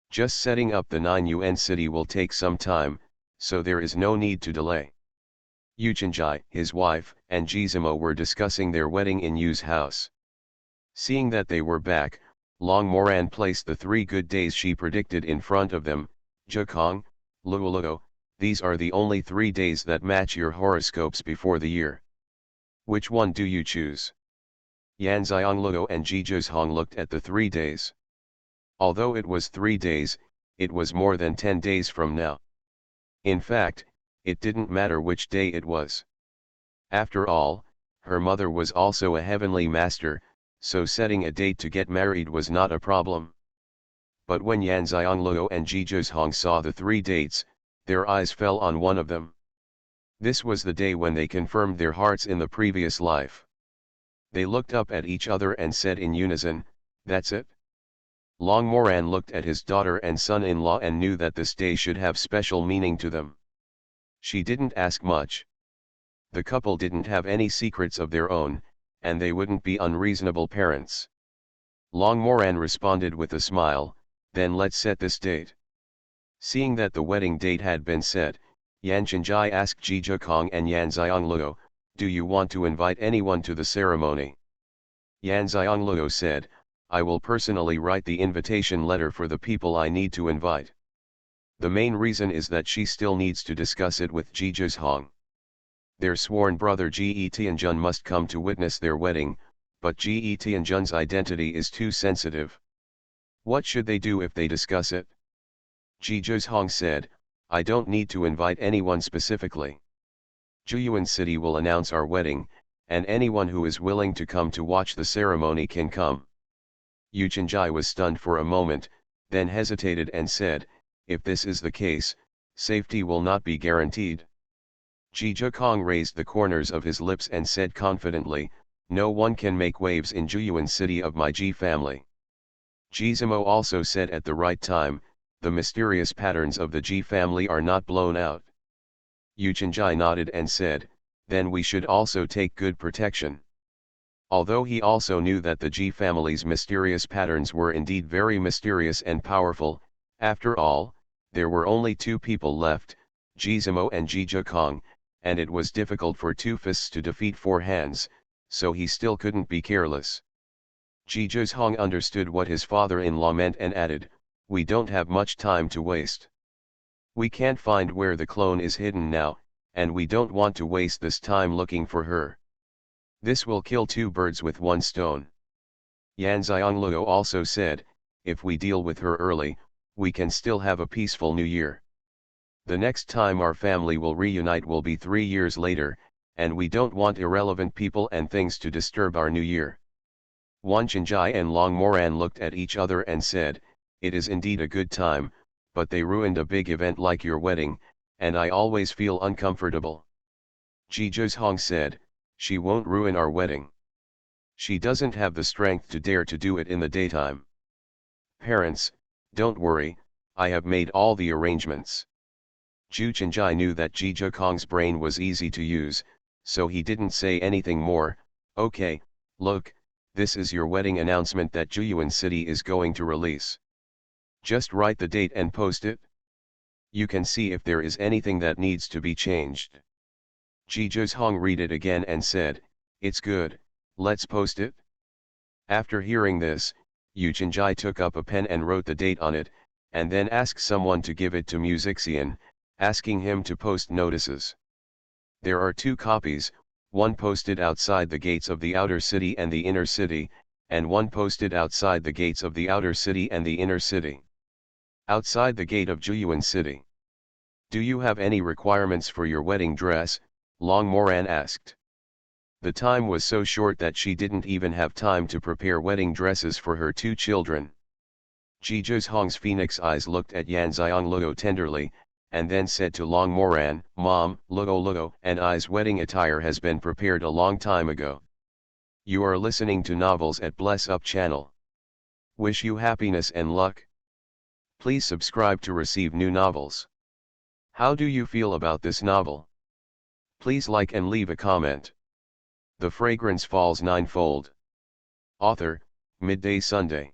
Speaker 1: Just setting up the Ninefold city will take some time, so there is no need to delay. Xianxia, his wife, and Gizmo were discussing their wedding in Yu's house. Seeing that they were back, Long Moran placed the 3 good days she predicted in front of them. Zhikong, Luo, these are the only 3 days that match your horoscopes before the year. Which one do you choose? Yan Xianglou and Zhizhong looked at the 3 days. Although it was 3 days, it was more than 10 days from now. In fact, it didn't matter which day it was. After all, her mother was also a heavenly master, so setting a date to get married was not a problem. But when Yan Xianglou and Zhizhong saw the 3 dates, their eyes fell on one of them. This was the day when they confirmed their hearts in the previous life. They looked up at each other and said in unison, that's it. Long Moran looked at his daughter and son-in-law and knew that this day should have special meaning to them. She didn't ask much. The couple didn't have any secrets of their own, and they wouldn't be unreasonable parents. Long Moran responded with a smile, then let's set this date. Seeing that the wedding date had been set, Yan Chenjai asked Ji Kong and Yan Xiongluo, do you want to invite anyone to the ceremony? Yan Xiongluo said, I will personally write the invitation letter for the people I need to invite. The main reason is that she still needs to discuss it with Ji Hong. Their sworn brother Ji Tianjun must come to witness their wedding, but Ji Tianjun's identity is too sensitive. What should they do if they discuss it? Ji Hong said, I don't need to invite anyone specifically. Xuanhuan City will announce our wedding, and anyone who is willing to come to watch the ceremony can come. Yu Chenjai was stunned for a moment, then hesitated and said, if this is the case, safety will not be guaranteed. Ji Kong raised the corners of his lips and said confidently, no one can make waves in Xuanhuan City of my Ji family. Ji Zimo also said at the right time, the mysterious patterns of the Ji family are not blown out. Yu Chenjai nodded and said, then we should also take good protection. Although he also knew that the Ji family's mysterious patterns were indeed very mysterious and powerful, after all, there were only two people left, Ji Zimo and Ji Kong, and it was difficult for two fists to defeat four hands, so he still couldn't be careless. Ji Hong understood what his father-in-law meant and added, we don't have much time to waste. We can't find where the clone is hidden now, and we don't want to waste this time looking for her. This will kill two birds with one stone. Yan Xiongluo also said, if we deal with her early, we can still have a peaceful new year. The next time our family will reunite will be 3 years later, and we don't want irrelevant people and things to disturb our new year. Wan Chenjai and Long Moran looked at each other and said, it is indeed a good time, but they ruined a big event like your wedding, and I always feel uncomfortable. Ji Hong said, she won't ruin our wedding. She doesn't have the strength to dare to do it in the daytime. Parents, don't worry, I have made all the arrangements. Ju Chenjai knew that Ji Kong's brain was easy to use, so he didn't say anything more. Okay, look, this is your wedding announcement that Xuanhuan City is going to release. Just write the date and post it. You can see if there is anything that needs to be changed. Ji Hong read it again and said, it's good, let's post it. After hearing this, Yu Chenjai took up a pen and wrote the date on it, and then asked someone to give it to Musician, asking him to post notices. There are 2 copies, one posted outside the gates of the outer city and the inner city, and one posted outside the gates of the outer city and the inner city. Outside the gate of Xuanhuan City. Do you have any requirements for your wedding dress? Long Moran asked. The time was so short that she didn't even have time to prepare wedding dresses for her 2 children. Ji Hong's phoenix eyes looked at Yan Xiongluo tenderly, and then said to Long Moran, Mom, Luo and I's wedding attire has been prepared a long time ago. You are listening to novels at Bless Up channel. Wish you happiness and luck. Please subscribe to receive new novels. How do you feel about this novel? Please like and leave a comment. The Fragrance Falls Ninefold. Author, Midday Sunday.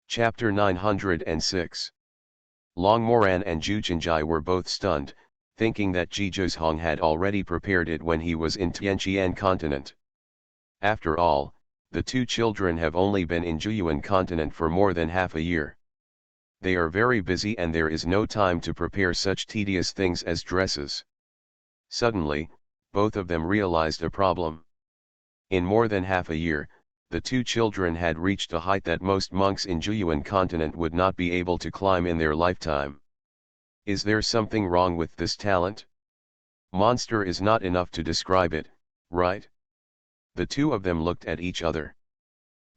Speaker 1: Chapter 906. Long Moran and Ju Chenjai were both stunned, thinking that Ji Hong had already prepared it when he was in Tianqian continent. After all, the 2 children have only been in Xuanhuan continent for more than half a year. They are very busy and there is no time to prepare such tedious things as dresses. Suddenly, both of them realized a problem. In more than half a year, the 2 children had reached a height that most monks in Xuanhuan continent would not be able to climb in their lifetime. Is there something wrong with this talent? Monster is not enough to describe it, right? The 2 of them looked at each other.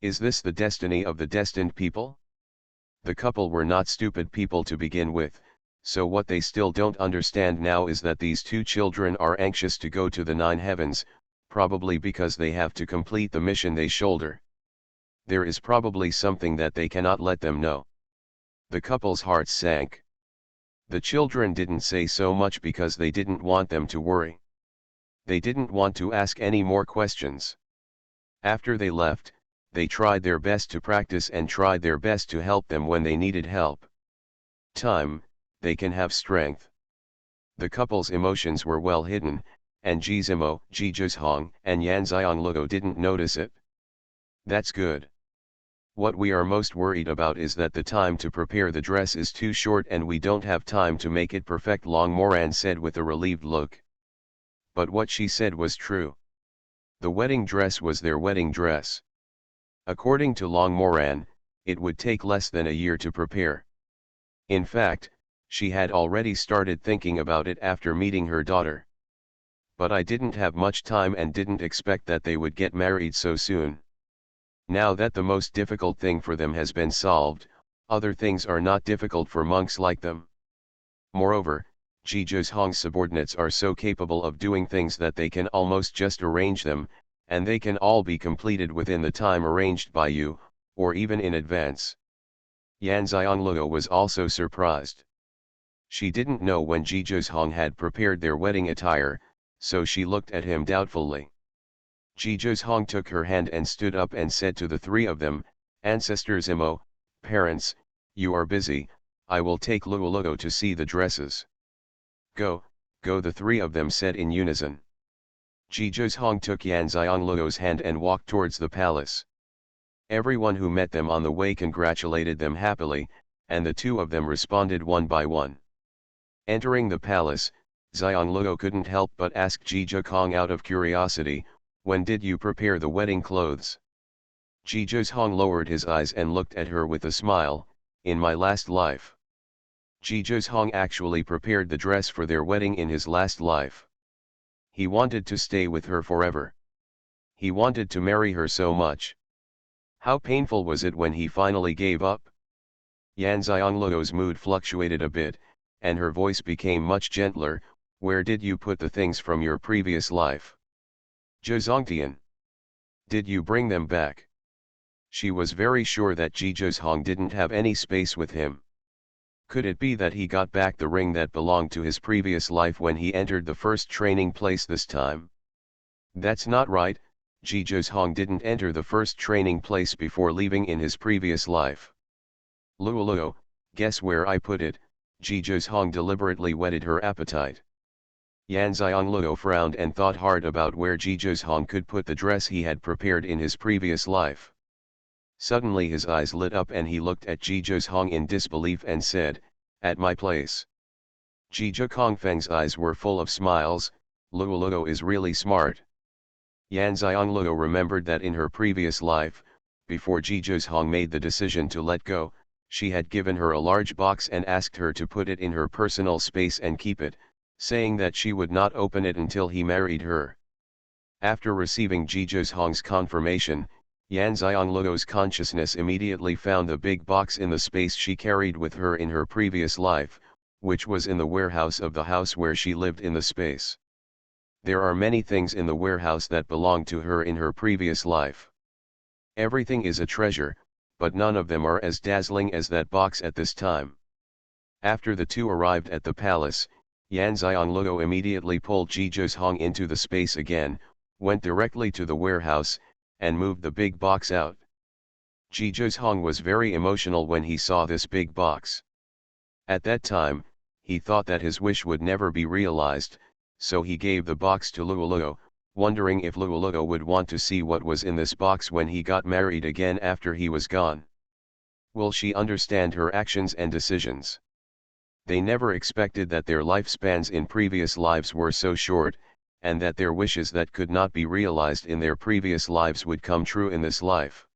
Speaker 1: Is this the destiny of the destined people? The couple were not stupid people to begin with, so what they still don't understand now is that these 2 children are anxious to go to the 9 heavens, probably because they have to complete the mission they shoulder. There is probably something that they cannot let them know. The couple's hearts sank. The children didn't say so much because they didn't want them to worry. They didn't want to ask any more questions. After they left, they tried their best to practice and tried their best to help them when they needed help. Time, they can have strength. The couple's emotions were well hidden, and Jizimo, Jizhong, and Yanxiangluo didn't notice it. That's good. What we are most worried about is that the time to prepare the dress is too short and we don't have time to make it perfect, Long Moran said with a relieved look. But what she said was true. The wedding dress was their wedding dress. According to Long Moran, it would take less than a year to prepare. In fact, she had already started thinking about it after meeting her daughter. But I didn't have much time and didn't expect that they would get married so soon. Now that the most difficult thing for them has been solved, other things are not difficult for monks like them. Moreover, Jizhong's subordinates are so capable of doing things that they can almost just arrange them, and they can all be completed within the time arranged by you, or even in advance. Yanxiangluo was also surprised. She didn't know when Jizhong had prepared their wedding attire, so she looked at him doubtfully. Jizhong took her hand and stood up and said to the three of them, "Ancestors Imo, parents, you are busy, I will take Luoluo to see the dresses." Go, go, the three of them said in unison. Jizhong took Yanxiangluo's hand and walked towards the palace. Everyone who met them on the way congratulated them happily, and the two of them responded one by one. Entering the palace, Xianluo couldn't help but ask Jizhong out of curiosity, "When did you prepare the wedding clothes?" Jizhong lowered his eyes and looked at her with a smile, "In my last life." Jizhong actually prepared the dress for their wedding in his last life. He wanted to stay with her forever. He wanted to marry her so much. How painful was it when he finally gave up? Yanxiangluo's mood fluctuated a bit, and her voice became much gentler. "Where did you put the things from your previous life?" "Zhongtian. Did you bring them back?" She was very sure that Jizhong didn't have any space with him. Could it be that he got back the ring that belonged to his previous life when he entered the first training place this time? That's not right, Jizhong didn't enter the first training place before leaving in his previous life. "Luoluo, guess where I put it?" Jizhong deliberately whetted her appetite. Yanxiangluo frowned and thought hard about where Jizhong could put the dress he had prepared in his previous life. Suddenly his eyes lit up and he looked at Jizhong in disbelief and said, "At my place." Jizhong Feng's eyes were full of smiles. "Luoluo is really smart." Yanxiangluo remembered that in her previous life, before Jizhong made the decision to let go, she had given her a large box and asked her to put it in her personal space and keep it, saying that she would not open it until he married her. After receiving Jizhong's confirmation, Yanxiangluo's consciousness immediately found the big box in the space she carried with her in her previous life, which was in the warehouse of the house where she lived in the space. There are many things in the warehouse that belonged to her in her previous life. Everything is a treasure, but none of them are as dazzling as that box at this time. After the two arrived at the palace, Yanxiangluo immediately pulled Jizhong into the space again, went directly to the warehouse, and moved the big box out. Jizhong was very emotional when he saw this big box. At that time, he thought that his wish would never be realized, so he gave the box to Luoluo, wondering if Luoluo would want to see what was in this box when he got married again after he was gone. Will she understand her actions and decisions? They never expected that their lifespans in previous lives were so short, and that their wishes that could not be realized in their previous lives would come true in this life.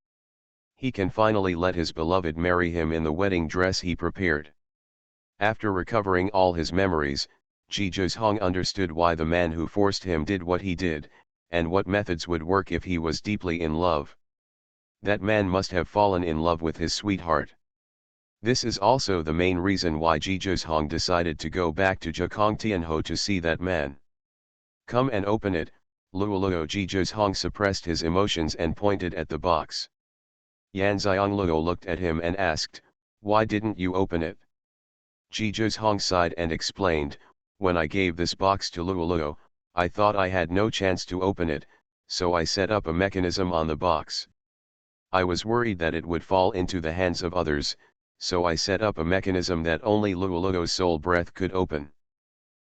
Speaker 1: He can finally let his beloved marry him in the wedding dress he prepared. After recovering all his memories, Jizhong understood why the man who forced him did what he did, and what methods would work if he was deeply in love. That man must have fallen in love with his sweetheart. This is also the main reason why Jizhong decided to go back to Zhongtianho to see that man. "Come and open it, Luoluo." Jizhong suppressed his emotions and pointed at the box. Yanxiangluo looked at him and asked, "Why didn't you open it?" Jizhong sighed and explained, "When I gave this box to Luoluo, I thought I had no chance to open it, so I set up a mechanism on the box." I was worried that it would fall into the hands of others, so I set up a mechanism that only Luoluo's soul breath could open.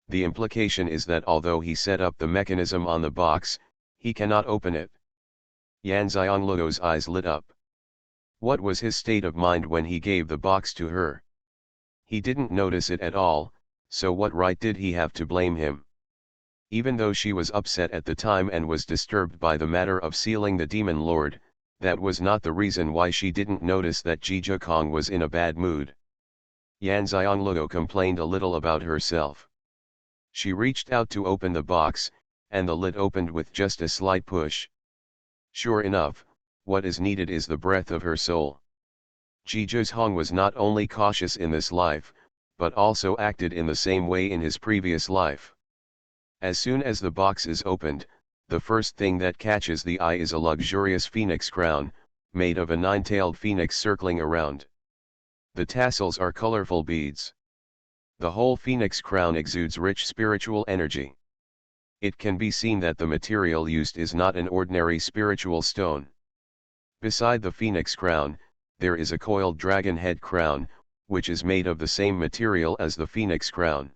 Speaker 1: The implication is that although he set up the mechanism on the box, he cannot open it. Yan Xianluo's eyes lit up. What was his state of mind when he gave the box to her? He didn't notice it at all, so what right did he have to blame him? Even though she was upset at the time and was disturbed by the matter of sealing the Demon Lord, that was not the reason why she didn't notice that Zhizhikong was in a bad mood. Yan Xianluo complained a little about herself. She reached out to open the box, and the lid opened with just a slight push. Sure enough, what is needed is the breath of her soul. Zhizhikong was not only cautious in this life, but also acted in the same way in his previous life. As soon as the box is opened, the first thing that catches the eye is a luxurious phoenix crown, made of a nine-tailed phoenix circling around. The tassels are colorful beads. The whole phoenix crown exudes rich spiritual energy. It can be seen that the material used is not an ordinary spiritual stone. Beside the phoenix crown, there is a coiled dragon head crown, which is made of the same material as the phoenix crown.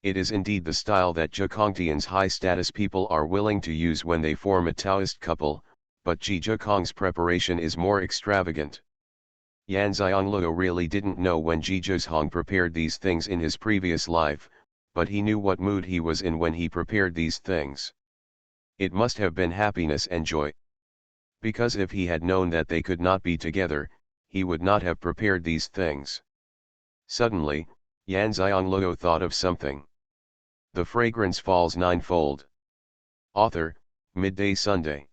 Speaker 1: It is indeed the style that Zhikongtian's high-status people are willing to use when they form a Taoist couple, but Zhizhikong's preparation is more extravagant. Yan Xianluo really didn't know when Zhizhikong prepared these things in his previous life, but he knew what mood he was in when he prepared these things. It must have been happiness and joy. Because if he had known that they could not be together, he would not have prepared these things. Suddenly, Yan Xianluo thought of something. The fragrance falls ninefold. Author, Midday Sunday.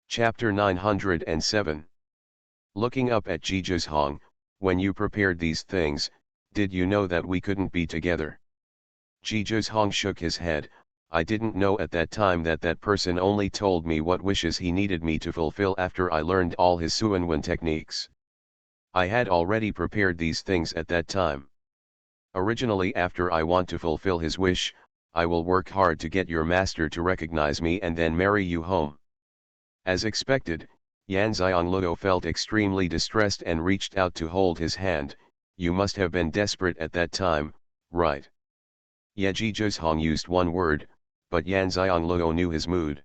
Speaker 1: Chapter 907. Looking up at Zhizhikong, when you prepared these things, did you know that we couldn't be together? Zhizhikong shook his head. I didn't know at that time that that person only told me what wishes he needed me to fulfill after I learned all his Xuanhuan techniques. I had already prepared these things at that time. Originally, after I want to fulfill his wish, I will work hard to get your master to recognize me and then marry you home. As expected, Yan Xianluo felt extremely distressed and reached out to hold his hand. You must have been desperate at that time, right? Zhizhikong used one word, but Yan Xianluo knew his mood.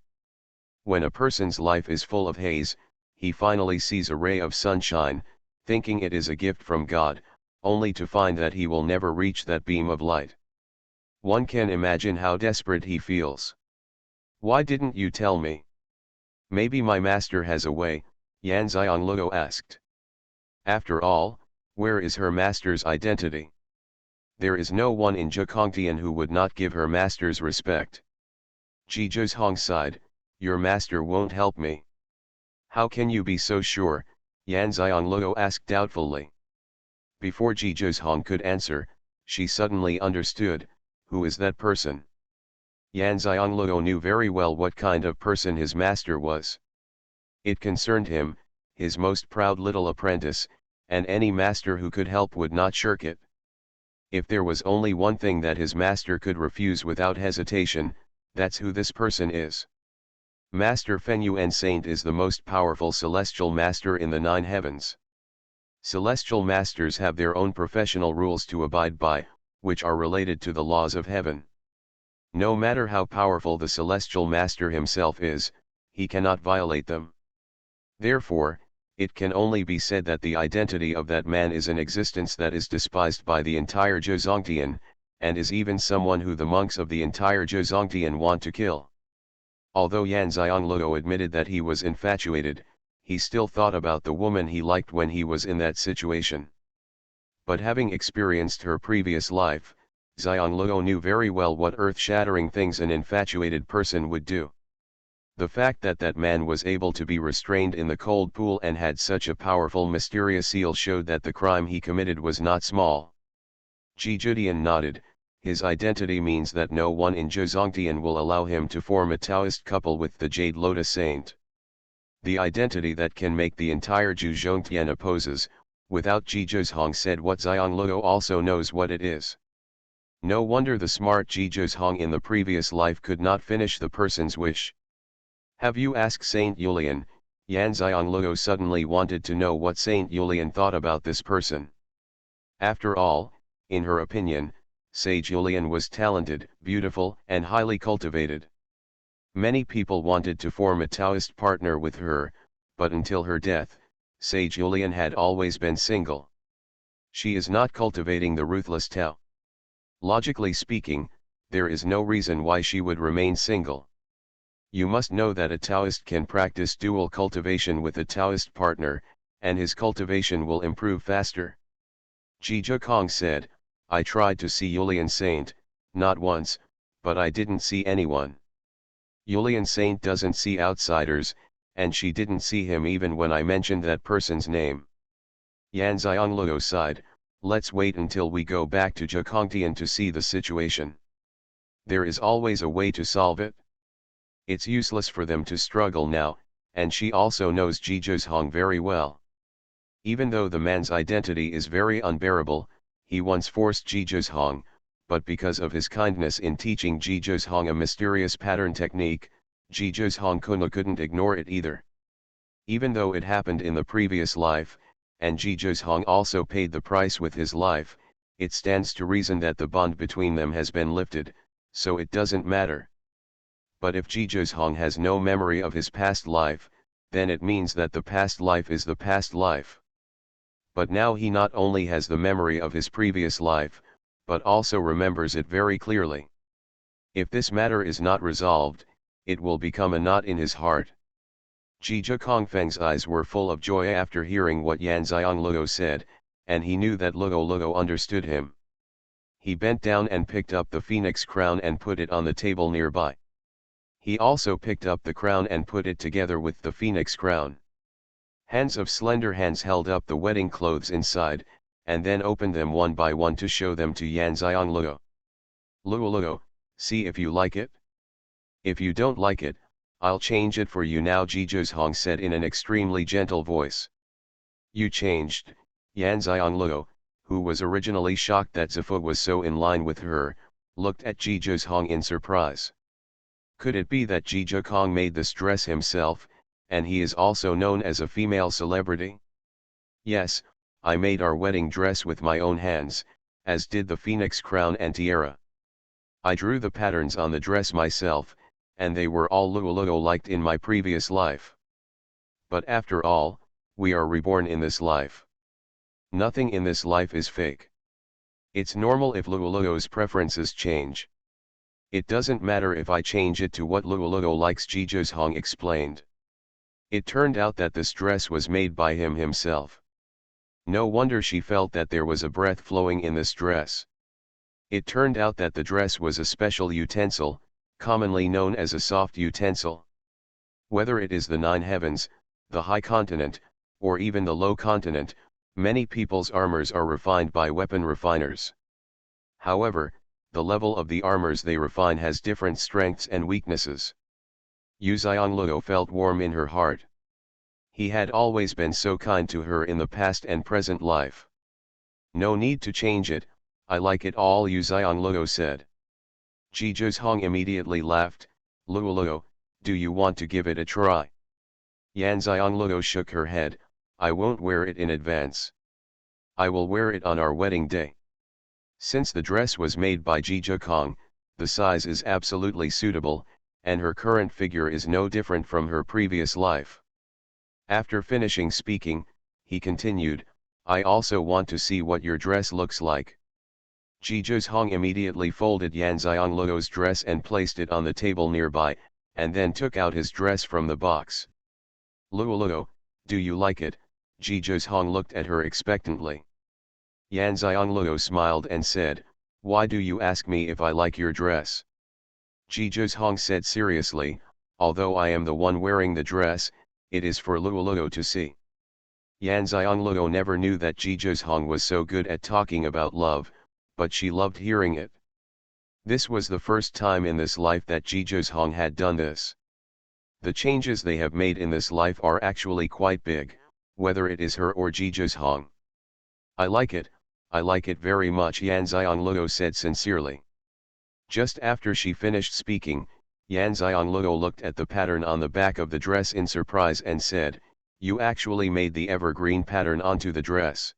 Speaker 1: When a person's life is full of haze, he finally sees a ray of sunshine, thinking it is a gift from God, only to find that he will never reach that beam of light. One can imagine how desperate he feels. Why didn't you tell me? Maybe my master has a way, Yan Xianluo asked. After all, where is her master's identity? There is no one in Zhikongtian who would not give her master's respect. Zhizhikong sighed, your master won't help me. How can you be so sure? Yan Xianluo asked doubtfully. Before Zhizhikong could answer, she suddenly understood, who is that person? Yan Xianluo knew very well what kind of person his master was. It concerned him, his most proud little apprentice, and any master who could help would not shirk it. If there was only one thing that his master could refuse without hesitation, that's who this person is. Master Fengyuan Saint is the most powerful celestial master in the 9 heavens. Celestial masters have their own professional rules to abide by, which are related to the laws of heaven. No matter how powerful the celestial master himself is, he cannot violate them. Therefore, it can only be said that the identity of that man is an existence that is despised by the entire Zhizhongtian, and is even someone who the monks of the entire Zhizhongtian want to kill. Although Yan Xianluo admitted that he was infatuated, he still thought about the woman he liked when he was in that situation. But having experienced her previous life, Xianluo knew very well what earth-shattering things an infatuated person would do. The fact that that man was able to be restrained in the cold pool and had such a powerful mysterious seal showed that the crime he committed was not small. Zhizhitian nodded. His identity means that no one in Zhizhongtian will allow him to form a Taoist couple with the Jade Lotus Saint. The identity that can make the entire Zhizhongtian opposes. Without Zhizhikong said what Xianluo also knows what it is. No wonder the smart Zhizhikong in the previous life could not finish the person's wish. Have you asked Saint Yulian? Yan Xiongluo suddenly wanted to know what Saint Julian thought about this person. After all, in her opinion, Sage Julian was talented, beautiful, and highly cultivated. Many people wanted to form a Taoist partner with her, but until her death, Sage Julian had always been single. She is not cultivating the ruthless Tao. Logically speaking, there is no reason why she would remain single. You must know that a Taoist can practice dual cultivation with a Taoist partner, and his cultivation will improve faster. Zhizhe Kong said, I tried to see Julian Saint, not once, but I didn't see anyone. Julian Saint doesn't see outsiders, and she didn't see him even when I mentioned that person's name. Yan Xiongluo sighed, let's wait until we go back to Zhekongtian to see the situation. There is always a way to solve it. It's useless for them to struggle now, and she also knows Ji Zhezhong very well. Even though the man's identity is very unbearable, he once forced Ji Zhezhong, but because of his kindness in teaching Ji Zhezhong a mysterious pattern technique, Ji Zhezhong couldn't ignore it either. Even though it happened in the previous life, and Ji Zhezhong also paid the price with his life, it stands to reason that the bond between them has been lifted, so it doesn't matter. But if Ji Zhezhong has no memory of his past life, then it means that the past life is the past life. But now he not only has the memory of his previous life, but also remembers it very clearly. If this matter is not resolved, it will become a knot in his heart. Zhizhe Kongfeng's eyes were full of joy after hearing what Yan Xiongluo said, and he knew that Luo understood him. He bent down and picked up the phoenix crown and put it on the table nearby. He also picked up the crown and put it together with the phoenix crown. Hands of slender hands held up the wedding clothes inside, and then opened them one by one to show them to Yan Xiongluo. Luo, see if you like it. If you don't like it, I'll change it for you now, Ji Zhezhong said in an extremely gentle voice. You changed, Yan Xiongluo, who was originally shocked that Zifu was so in line with her, looked at Ji Zhezhong in surprise. Could it be that Ji Zhekong made this dress himself, and he is also known as a female celebrity? Yes, I made our wedding dress with my own hands, as did the phoenix crown and tiara. I drew the patterns on the dress myself, and they were all Luo liked in my previous life. But after all, we are reborn in this life. Nothing in this life is fake. It's normal if Luo's preferences change. It doesn't matter if I change it to what Luo likes, Ji Zhezhong explained. It turned out that this dress was made by him himself. No wonder she felt that there was a breath flowing in this dress. It turned out that the dress was a special utensil, commonly known as a soft utensil. Whether it is the 9 heavens, the high continent, or even the low continent, many people's armors are refined by weapon refiners. However, the level of the armors they refine has different strengths and weaknesses. Yu Xiongluo felt warm in her heart. He had always been so kind to her in the past and present life. No need to change it, I like it all, Yu Xiongluo said. Ji Zhezhong immediately laughed, Luo, do you want to give it a try? Yan Xiongluo shook her head, I won't wear it in advance. I will wear it on our wedding day. Since the dress was made by Ji Zhekong, the size is absolutely suitable, and her current figure is no different from her previous life. After finishing speaking, he continued, I also want to see what your dress looks like. Ji Zhezhong immediately folded Yan Xiongluo's dress and placed it on the table nearby, and then took out his dress from the box. Luo, do you like it? Ji Zhezhong looked at her expectantly. Yan Xiongluo smiled and said, why do you ask me if I like your dress? Ji Zhezhong said seriously, although I am the one wearing the dress, it is for Luo to see. Yan Xiongluo never knew that Ji Zhezhong was so good at talking about love, but she loved hearing it. This was the first time in this life that Ji Zhezhong had done this. The changes they have made in this life are actually quite big, whether it is her or Ji Zhezhong. I like it very much, Yan Xiongluo said sincerely. Just after she finished speaking, Yan Xianglao looked at the pattern on the back of the dress in surprise and said, "You actually made the evergreen pattern onto the dress."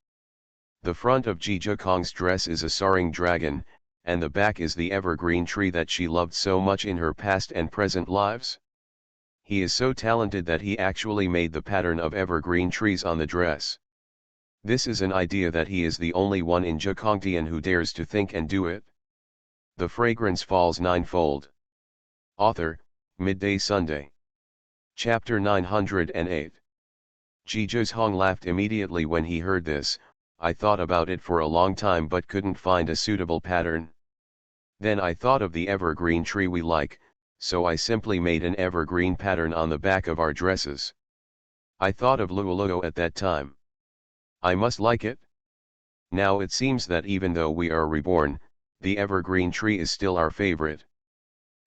Speaker 1: The front of Ji Kong's dress is a soaring dragon, and the back is the evergreen tree that she loved so much in her past and present lives. He is so talented that he actually made the pattern of evergreen trees on the dress. This is an idea that he is the only one in Zhejiang who dares to think and do it. The Fragrance Falls Ninefold. Author, Midday Sunday. Chapter 908. Ji Zhong laughed immediately when he heard this. "I thought about it for a long time but couldn't find a suitable pattern. Then I thought of the evergreen tree we like, so I simply made an evergreen pattern on the back of our dresses. I thought of Luoluo at that time. I must like it. Now it seems that even though we are reborn, the evergreen tree is still our favorite."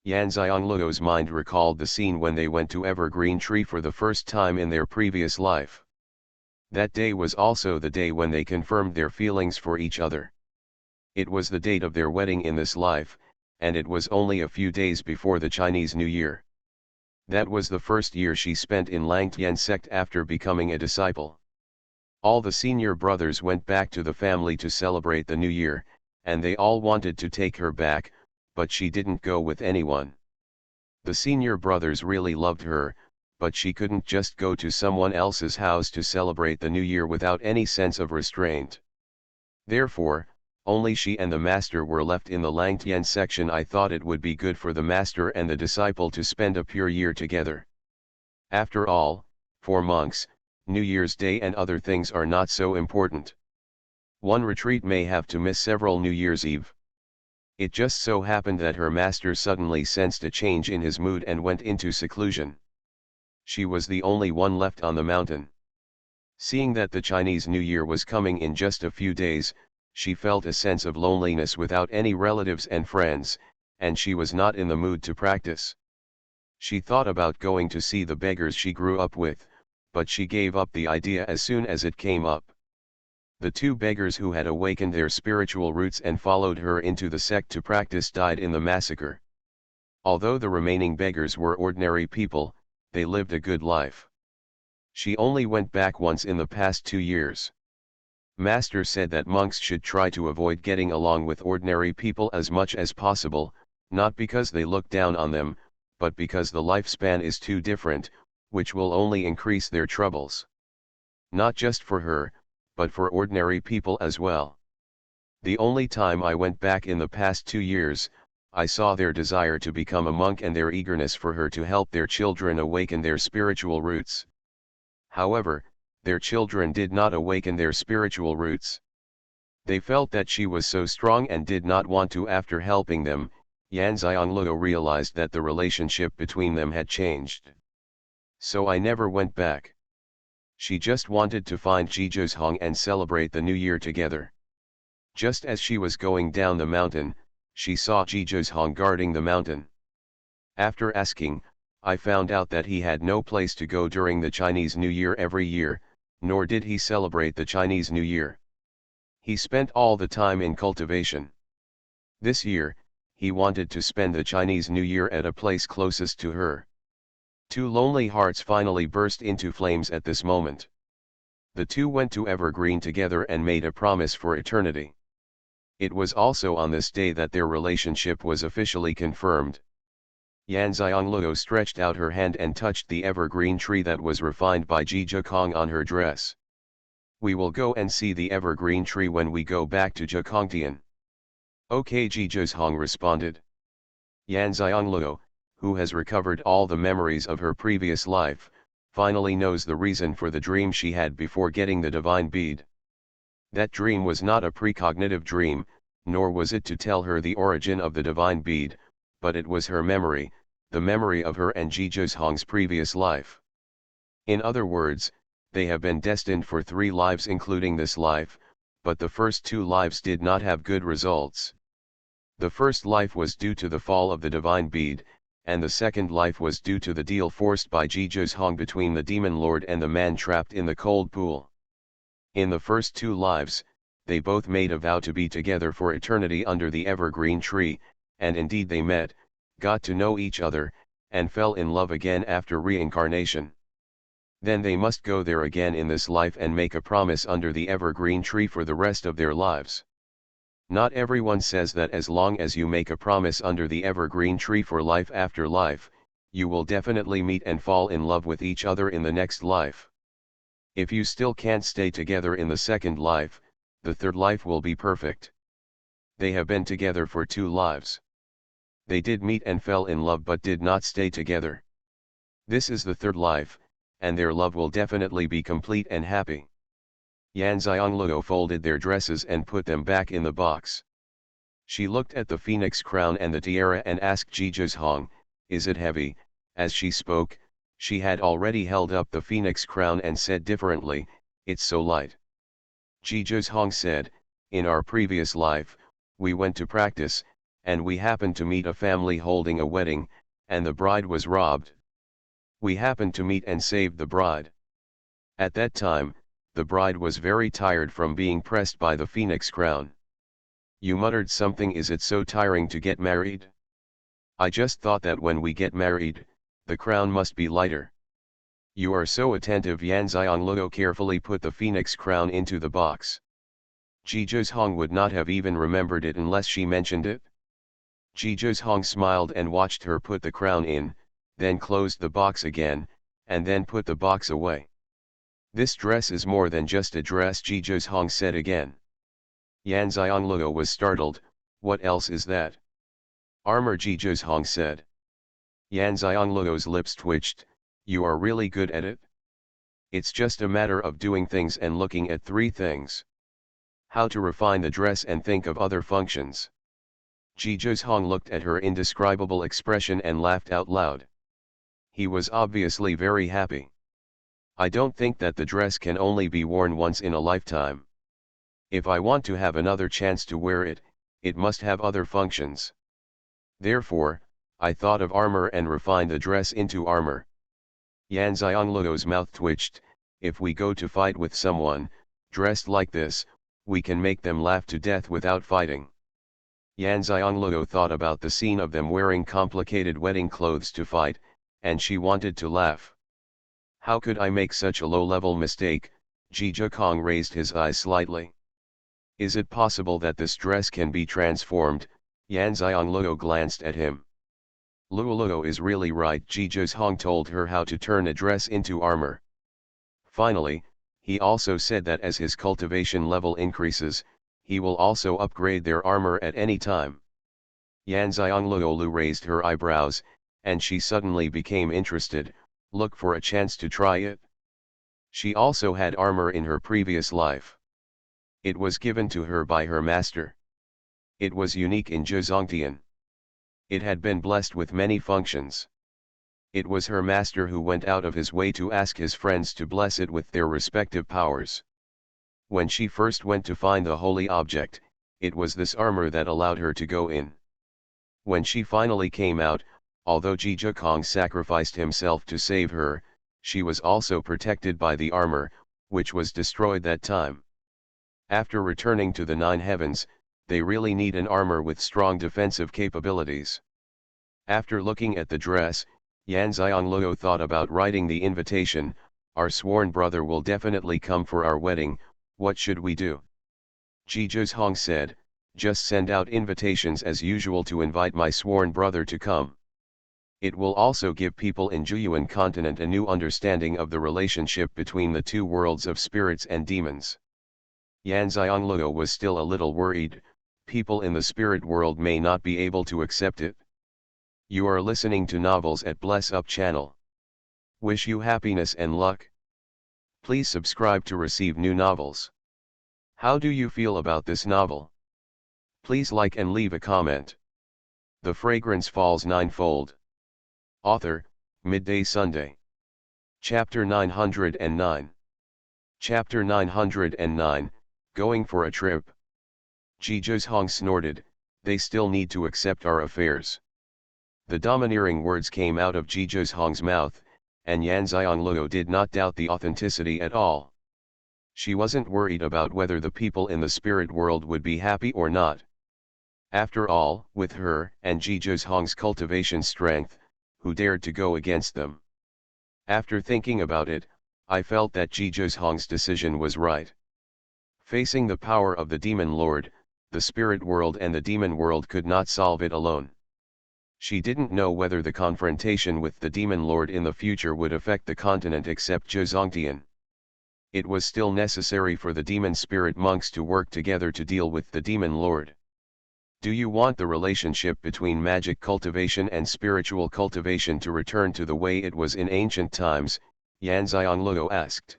Speaker 1: Yan Xiangluo's mind recalled the scene when they went to Evergreen Tree for the first time in their previous life. That day was also the day when they confirmed their feelings for each other. It was the date of their wedding in this life, and it was only a few days before the Chinese New Year. That was the first year she spent in Langtian sect after becoming a disciple. All the senior brothers went back to the family to celebrate the New Year, and they all wanted to take her back, but she didn't go with anyone. The senior brothers really loved her, but she couldn't just go to someone else's house to celebrate the New Year without any sense of restraint. Therefore, only she and the master were left in the Langtian section. I thought it would be good for the master and the disciple to spend a pure year together. After all, for monks, New Year's Day and other things are not so important. One retreat may have to miss several New Year's Eve. It just so happened that her master suddenly sensed a change in his mood and went into seclusion. She was the only one left on the mountain. Seeing that the Chinese New Year was coming in just a few days, she felt a sense of loneliness without any relatives and friends, and she was not in the mood to practice. She thought about going to see the beggars she grew up with, but she gave up the idea as soon as it came up. The two beggars who had awakened their spiritual roots and followed her into the sect to practice died in the massacre. Although the remaining beggars were ordinary people, they lived a good life. She only went back once in the past 2 years. Master said that monks should try to avoid getting along with ordinary people as much as possible, not because they look down on them, but because the lifespan is too different, which will only increase their troubles. Not just for her, but for ordinary people as well. The only time I went back in the past 2 years, I saw their desire to become a monk and their eagerness for her to help their children awaken their spiritual roots. However, their children did not awaken their spiritual roots. They felt that she was so strong and did not want to. After helping them, Yan Xiangluo realized that the relationship between them had changed. So I never went back. She just wanted to find Ji Zhong and celebrate the New Year together. Just as she was going down the mountain, she saw Ji Zhong guarding the mountain. After asking, I found out that he had no place to go during the Chinese New Year every year, nor did he celebrate the Chinese New Year. He spent all the time in cultivation. This year, he wanted to spend the Chinese New Year at a place closest to her. Two lonely hearts finally burst into flames at this moment. The two went to Evergreen together and made a promise for eternity. It was also on this day that their relationship was officially confirmed. Yan Xiangluo stretched out her hand and touched the evergreen tree that was refined by Ji Zhong on her dress. "We will go and see the evergreen tree when we go back to Zhejiang." "Okay," Ji Zhong responded. Yan Xiangluo, who has recovered all the memories of her previous life, finally knows the reason for the dream she had before getting the divine bead. That dream was not a precognitive dream, nor was it to tell her the origin of the divine bead, but it was her memory, the memory of her and Ji Zhong's previous life. In other words, they have been destined for 3 lives including this life, but the first 2 lives did not have good results. The first life was due to the fall of the divine bead, and the second life was due to the deal forced by Ji Zhong between the demon lord and the man trapped in the cold pool. In the first 2 lives, they both made a vow to be together for eternity under the evergreen tree, and indeed they met, got to know each other, and fell in love again after reincarnation. Then they must go there again in this life and make a promise under the evergreen tree for the rest of their lives. Not everyone says that as long as you make a promise under the evergreen tree for life after life, you will definitely meet and fall in love with each other in the next life. If you still can't stay together in the second life, the third life will be perfect. They have been together for 2 lives. They did meet and fell in love but did not stay together. This is the third life, and their love will definitely be complete and happy. Xianxia folded their dresses and put them back in the box. She looked at the phoenix crown and the tiara and asked Jizhong, "Is it heavy?" As she spoke, she had already held up the phoenix crown and said differently, "It's so light." Jizhong said, "In our previous life, we went to practice, and we happened to meet a family holding a wedding, and the bride was robbed. We happened to meet and saved the bride. At that time, the bride was very tired from being pressed by the phoenix crown. You muttered something, is it so tiring to get married? I just thought that when we get married, the crown must be lighter." "You are so attentive." Xianxia carefully put the phoenix crown into the box. Jizhong would not have even remembered it unless she mentioned it. Jizhong smiled and watched her put the crown in, then closed the box again, and then put the box away. "This dress is more than just a dress," Jizhong said again. Xianxia was startled. "What else is that?" "Armor," Jizhong said. Xianxia's lips twitched. "You are really good at it? It's just a matter of doing things and looking at 3 things. How to refine the dress and think of other functions." Jizhong looked at her indescribable expression and laughed out loud. He was obviously very happy. "I don't think that the dress can only be worn once in a lifetime. If I want to have another chance to wear it, it must have other functions. Therefore, I thought of armor and refined the dress into armor." Xianxia's mouth twitched. "If we go to fight with someone, dressed like this, we can make them laugh to death without fighting." Xianxia thought about the scene of them wearing complicated wedding clothes to fight, and she wanted to laugh. "How could I make such a low-level mistake?" Jizhong raised his eyes slightly. "Is it possible that this dress can be transformed?" Xianxia glanced at him. "Luoluo is really right." Jizhong told her how to turn a dress into armor. Finally, he also said that as his cultivation level increases, he will also upgrade their armor at any time. Xianxia raised her eyebrows, and she suddenly became interested. Look for a chance to try it. She also had armor in her previous life. It was given to her by her master. It was unique in Zhongtian. It had been blessed with many functions. It was her master who went out of his way to ask his friends to bless it with their respective powers. When she first went to find the holy object, it was this armor that allowed her to go in. When she finally came out, although Jizhong sacrificed himself to save her, she was also protected by the armor, which was destroyed that time. After returning to the 9 heavens, they really need an armor with strong defensive capabilities. After looking at the dress, Xianxia thought about writing the invitation. "Our sworn brother will definitely come for our wedding, what should we do?" Jizhong said, "Just send out invitations as usual to invite my sworn brother to come. It will also give people in Xuanhuan continent a new understanding of the relationship between the 2 worlds of spirits and demons." Xianxia was still a little worried. People in the spirit world may not be able to accept it. You are listening to novels at Bless Up channel. Wish you happiness and luck. Please subscribe to receive new novels. How do you feel about this novel? Please like and leave a comment. The Fragrance Falls Ninefold. Author, Midday Sunday. Chapter 909. Chapter 909, Going for a Trip. Jizhong snorted, "They still need to accept our affairs." The domineering words came out of Jizhong's mouth, and Xianxia did not doubt the authenticity at all. She wasn't worried about whether the people in the spirit world would be happy or not. After all, with her and Jizhou Hong's cultivation strength, who dared to go against them? After thinking about it, I felt that Jizhou Hong's decision was right. Facing the power of the demon lord, the spirit world and the demon world could not solve it alone. She didn't know whether the confrontation with the demon lord in the future would affect the continent except Zhongtian. It was still necessary for the demon spirit monks to work together to deal with the demon lord. Do you want the relationship between magic cultivation and spiritual cultivation to return to the way it was in ancient times? Yan Xianglou asked.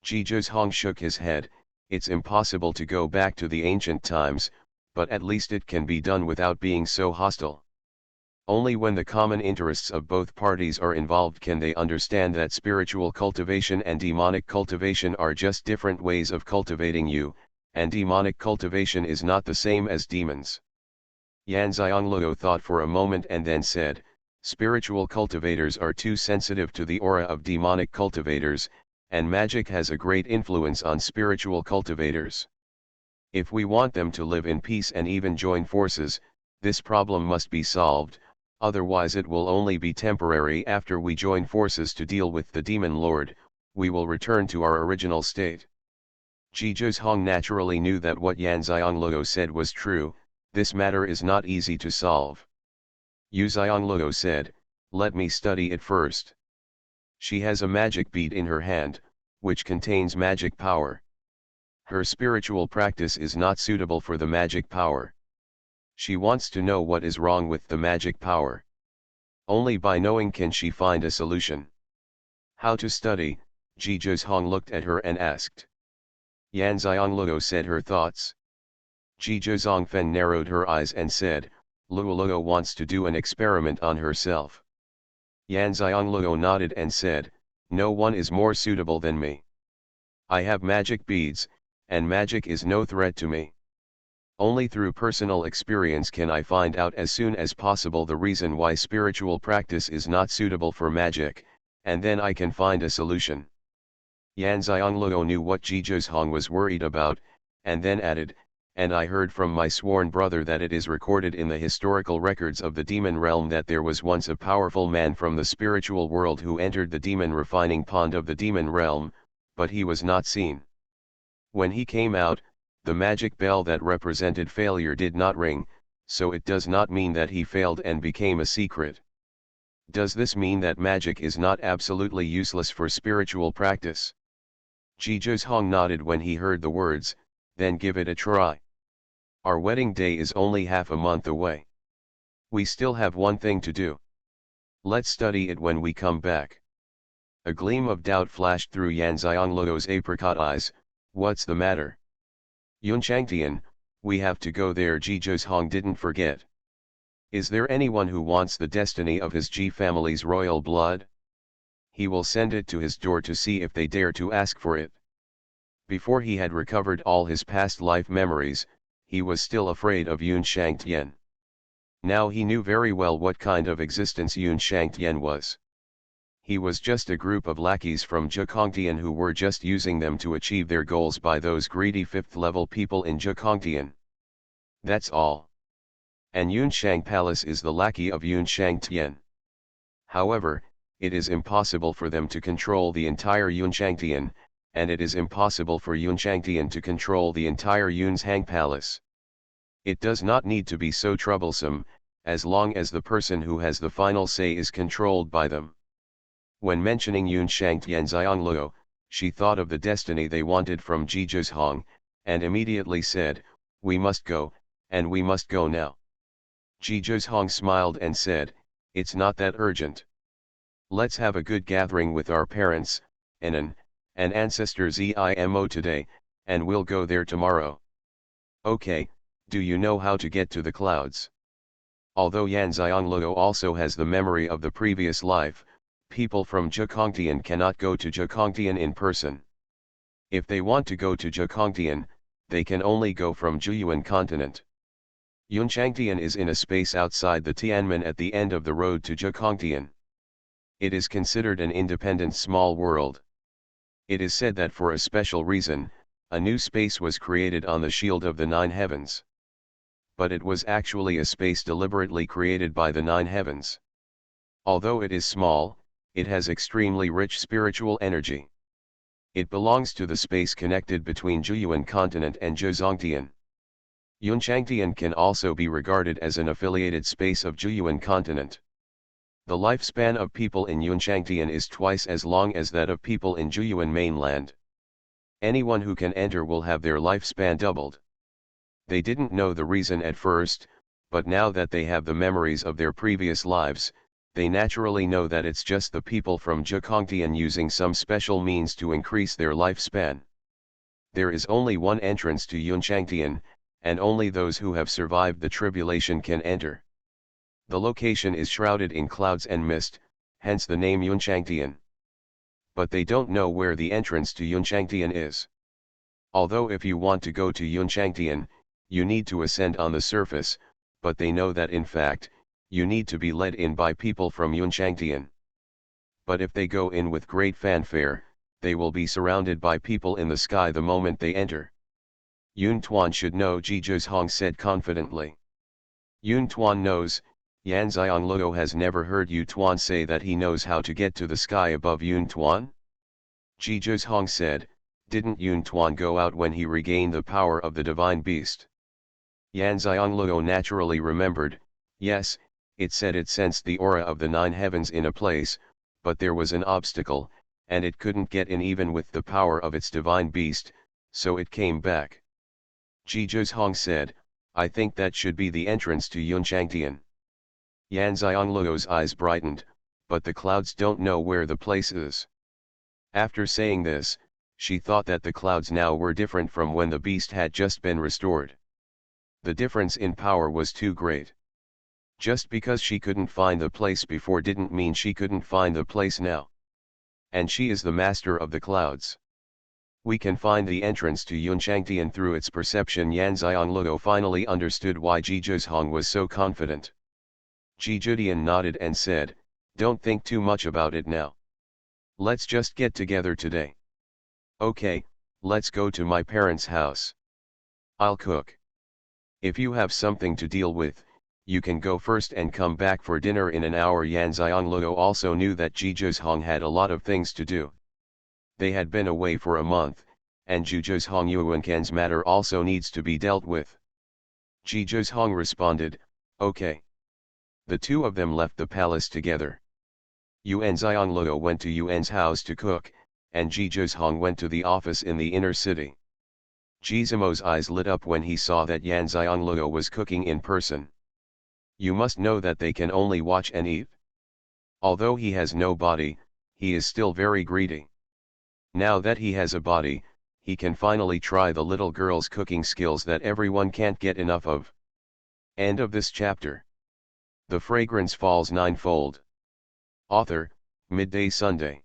Speaker 1: Jizhou Hong shook his head. It's impossible to go back to the ancient times, but at least it can be done without being so hostile. Only when the common interests of both parties are involved can they understand that spiritual cultivation and demonic cultivation are just different ways of cultivating you, and demonic cultivation is not the same as demons. Yan Xianglou thought for a moment and then said, spiritual cultivators are too sensitive to the aura of demonic cultivators, and magic has a great influence on spiritual cultivators. If we want them to live in peace and even join forces, this problem must be solved, otherwise it will only be temporary. After we join forces to deal with the demon lord, we will return to our original state. Jizhou Hong naturally knew that what Yan Xianglou said was true. This matter is not easy to solve. Yu Xianglou said, let me study it first. She has a magic bead in her hand, which contains magic power. Her spiritual practice is not suitable for the magic power. She wants to know what is wrong with the magic power. Only by knowing can she find a solution. How to study? Jizhou Hong looked at her and asked. Yan Xianglou said her thoughts. Jizhou Zongfen narrowed her eyes and said, Luoluo wants to do an experiment on herself. Yan Xianglou nodded and said, no one is more suitable than me. I have magic beads, and magic is no threat to me. Only through personal experience can I find out as soon as possible the reason why spiritual practice is not suitable for magic, and then I can find a solution. Yan Xianglou knew what Jizhou Hong was worried about, and then added, and I heard from my sworn brother that it is recorded in the historical records of the demon realm that there was once a powerful man from the spiritual world who entered the demon refining pond of the demon realm, but he was not seen. When he came out, the magic bell that represented failure did not ring, so it does not mean that he failed and became a secret. Does this mean that magic is not absolutely useless for spiritual practice? Jizhou Hong nodded when he heard the words, then give it a try. Our wedding day is only half a month away. We still have one thing to do. Let's study it when we come back. A gleam of doubt flashed through Yan Xiangluo's apricot eyes. What's the matter? Yunchangtian, we have to go there. Jizhou Hong didn't forget. Is there anyone who wants the destiny of his Ji family's royal blood? He will send it to his door to see if they dare to ask for it. Before he had recovered all his past life memories, he was still afraid of Yunchangtian. Now he knew very well what kind of existence Yunchangtian was. He was just a group of lackeys from Zhekongtian who were just using them to achieve their goals by those greedy 5th-level people in Zhekongtian. That's all. And Yunshang Palace is the lackey of Yunchangtian. However, it is impossible for them to control the entire Yunchangtian, and it is impossible for Yunchangtian to control the entire Yunshang Palace. It does not need to be so troublesome, as long as the person who has the final say is controlled by them. When mentioning Yunchangtian Xianglou, she thought of the destiny they wanted from Jizhou Hong, and immediately said, we must go, and we must go now. Jizhou Hong smiled and said, it's not that urgent. Let's have a good gathering with our parents, and ancestors IMO today, and we'll go there tomorrow. Okay, do you know how to get to the clouds? Although Yan Xianglou also has the memory of the previous life, people from Zhekongtian cannot go to Zhekongtian in person. If they want to go to Zhekongtian, they can only go from Zhuyuan continent. Yunchangtian is in a space outside the Tianmen at the end of the road to Zhekongtian. It is considered an independent small world. It is said that for a special reason, a new space was created on the shield of the 9 heavens. but it was actually a space deliberately created by the nine heavens. Although it is small, it has extremely rich spiritual energy. It belongs to the space connected between Xuanhuan continent and Zhongtian. Yunchangtian can also be regarded as an affiliated space of Xuanhuan continent. The lifespan of people in Yunchangtian is twice as long as that of people in Xuanhuan mainland. Anyone who can enter will have their lifespan doubled. They didn't know the reason at first, but now that they have the memories of their previous lives, they naturally know that it's just the people from Zhongtian using some special means to increase their lifespan. There is only one entrance to Yunchangtian, and only those who have survived the tribulation can enter. The location is shrouded in clouds and mist, hence the name Yunchangtian. But they don't know where the entrance to Yunchangtian is. Although if you want to go to Yunchangtian, you need to ascend on the surface, but they know that in fact, you need to be led in by people from Yunchangtian. But if they go in with great fanfare, they will be surrounded by people in the sky the moment they enter. Yun Tuan should know, Ji Zhong said confidently. Yun Tuan knows. Yan Xiangloo has never heard Yu Tuan say that he knows how to get to the sky above Yun Tuan. Ji Zhong said, didn't Yun Tuan go out when he regained the power of the divine beast? Yan Xiangloo naturally remembered, yes, it said it sensed the aura of the nine heavens in a place, but there was an obstacle, and it couldn't get in even with the power of its divine beast, so it came back. Ji Zhong said, I think that should be the entrance to Yunchangtian. Yan Xiangloo's eyes brightened, but the clouds don't know where the place is. After saying this, she thought that the clouds now were different from when the beast had just been restored. The difference in power was too great. Just because she couldn't find the place before didn't mean she couldn't find the place now. And she is the master of the clouds. We can find the entrance to Yunchangtian through its perception. Yan Xiangloo finally understood why Ji Zhong was so confident. Ji Zhidian nodded and said, don't think too much about it now. Let's just get together today. Okay, let's go to my parents' house. I'll cook. If you have something to deal with, you can go first and come back for dinner in an hour. Yan Xiangloo also knew that Ji Zhong had a lot of things to do. They had been away for a month, and Ji Zhong Yuankan's matter also needs to be dealt with. Ji Zhong responded, okay. The two of them left the palace together. Yuan Xiangloo went to Yuan's house to cook, and Ji Zhong went to the office in the inner city. Ji Zimo's eyes lit up when he saw that Yan Xiangloo was cooking in person. You must know that they can only watch and eat. Although he has no body, he is still very greedy. Now that he has a body, he can finally try the little girl's cooking skills that everyone can't get enough of. End of this chapter. The Fragrance Falls Ninefold. Author, Midday Sunday.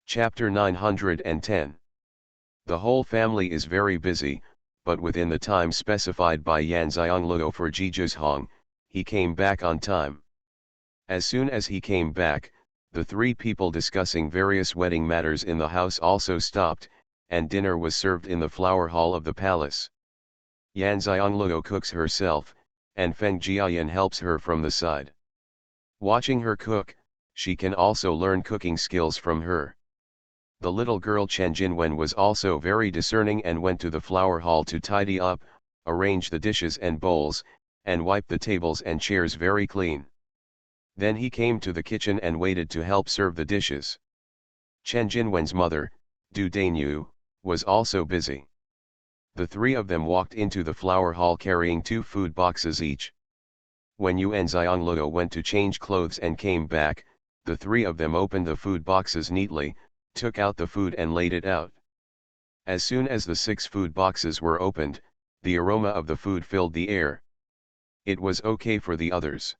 Speaker 1: Chapter 910. The whole family is very busy, but within the time specified by Yan Xiangloo for Ji Zhong, he came back on time. As soon as he came back, the three people discussing various wedding matters in the house also stopped, and dinner was served in the flower hall of the palace. Yan Xiangloo cooks herself, and Feng Jiayan helps her from the side. Watching her cook, she can also learn cooking skills from her. The little girl Chen Jinwen was also very discerning and went to the flower hall to tidy up, arrange the dishes and bowls, and wipe the tables and chairs very clean. Then he came to the kitchen and waited to help serve the dishes. Chen Jinwen's mother, Du Danyu, was also busy. The three of them walked into the flower hall carrying 2 food boxes each. When Yuan Xiangloo went to change clothes and came back, the three of them opened the food boxes neatly, took out the food and laid it out. As soon as the 6 food boxes were opened, the aroma of the food filled the air. It was okay for the others.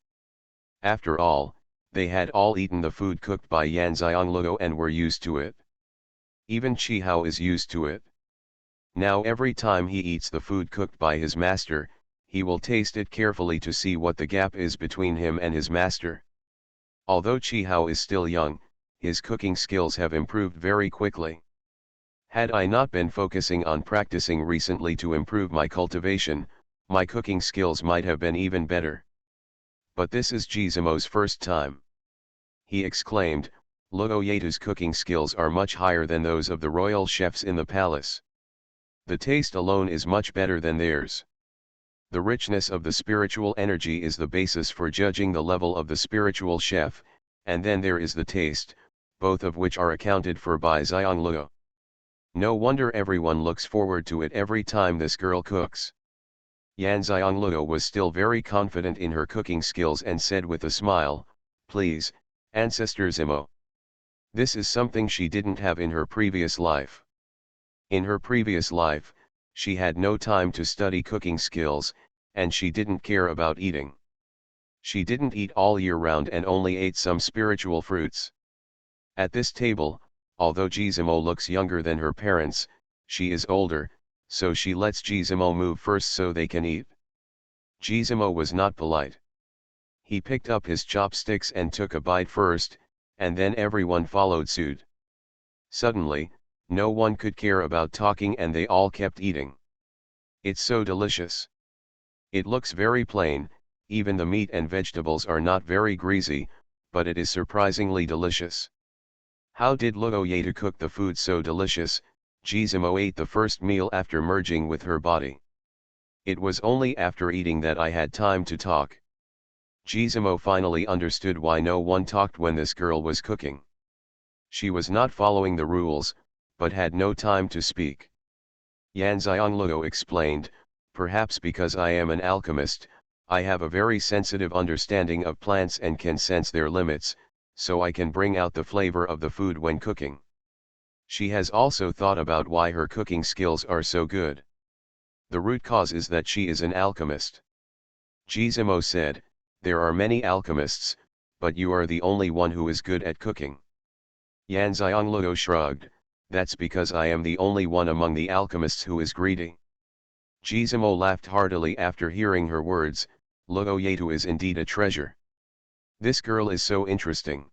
Speaker 1: After all, they had all eaten the food cooked by Yan Xiangloo and were used to it. Even Qi Hao is used to it. Now every time he eats the food cooked by his master, he will taste it carefully to see what the gap is between him and his master. Although Qi Hao is still young, his cooking skills have improved very quickly. Had I not been focusing on practicing recently to improve my cultivation, My cooking skills might have been even better. But this is Gizmo's first time. He exclaimed, Luo Yetu's cooking skills are much higher than those of the royal chefs in the palace. The taste alone is much better than theirs. The richness of the spiritual energy is the basis for judging the level of the spiritual chef, and then there is the taste, both of which are accounted for by Xianxia. No wonder everyone looks forward to it every time this girl cooks. Yan Xianxia was still very confident in her cooking skills and said with a smile, Please, Ancestor Zimo. This is something she didn't have in her previous life. In her previous life, she had no time to study cooking skills, and she didn't care about eating. She didn't eat all year round and only ate some spiritual fruits. At this table, although Gizmo looks younger than her parents, she is older, so she lets Gizmo move first so they can eat. Gizmo was not polite. He picked up his chopsticks and took a bite first, and then everyone followed suit. Suddenly, no one could care about talking and they all kept eating. It's so delicious. It looks very plain, even the meat and vegetables are not very greasy, but it is surprisingly delicious. How did Luo Yetu cook the food so delicious? Gizmo ate the first meal after merging with her body. It was only after eating that I had time to talk. Gizmo finally understood why no one talked when this girl was cooking. She was not following the rules, but had no time to speak. Yan Xianxia explained, perhaps because I am an alchemist, I have a very sensitive understanding of plants and can sense their limits, so I can bring out the flavor of the food when cooking. She has also thought about why her cooking skills are so good. The root cause is that she is an alchemist. Gizmo said, there are many alchemists, but you are the only one who is good at cooking. Yan Xianxia shrugged, that's because I am the only one among the alchemists who is greedy. Gizmo laughed heartily after hearing her words, Luo Yetu is indeed a treasure. This girl is so interesting.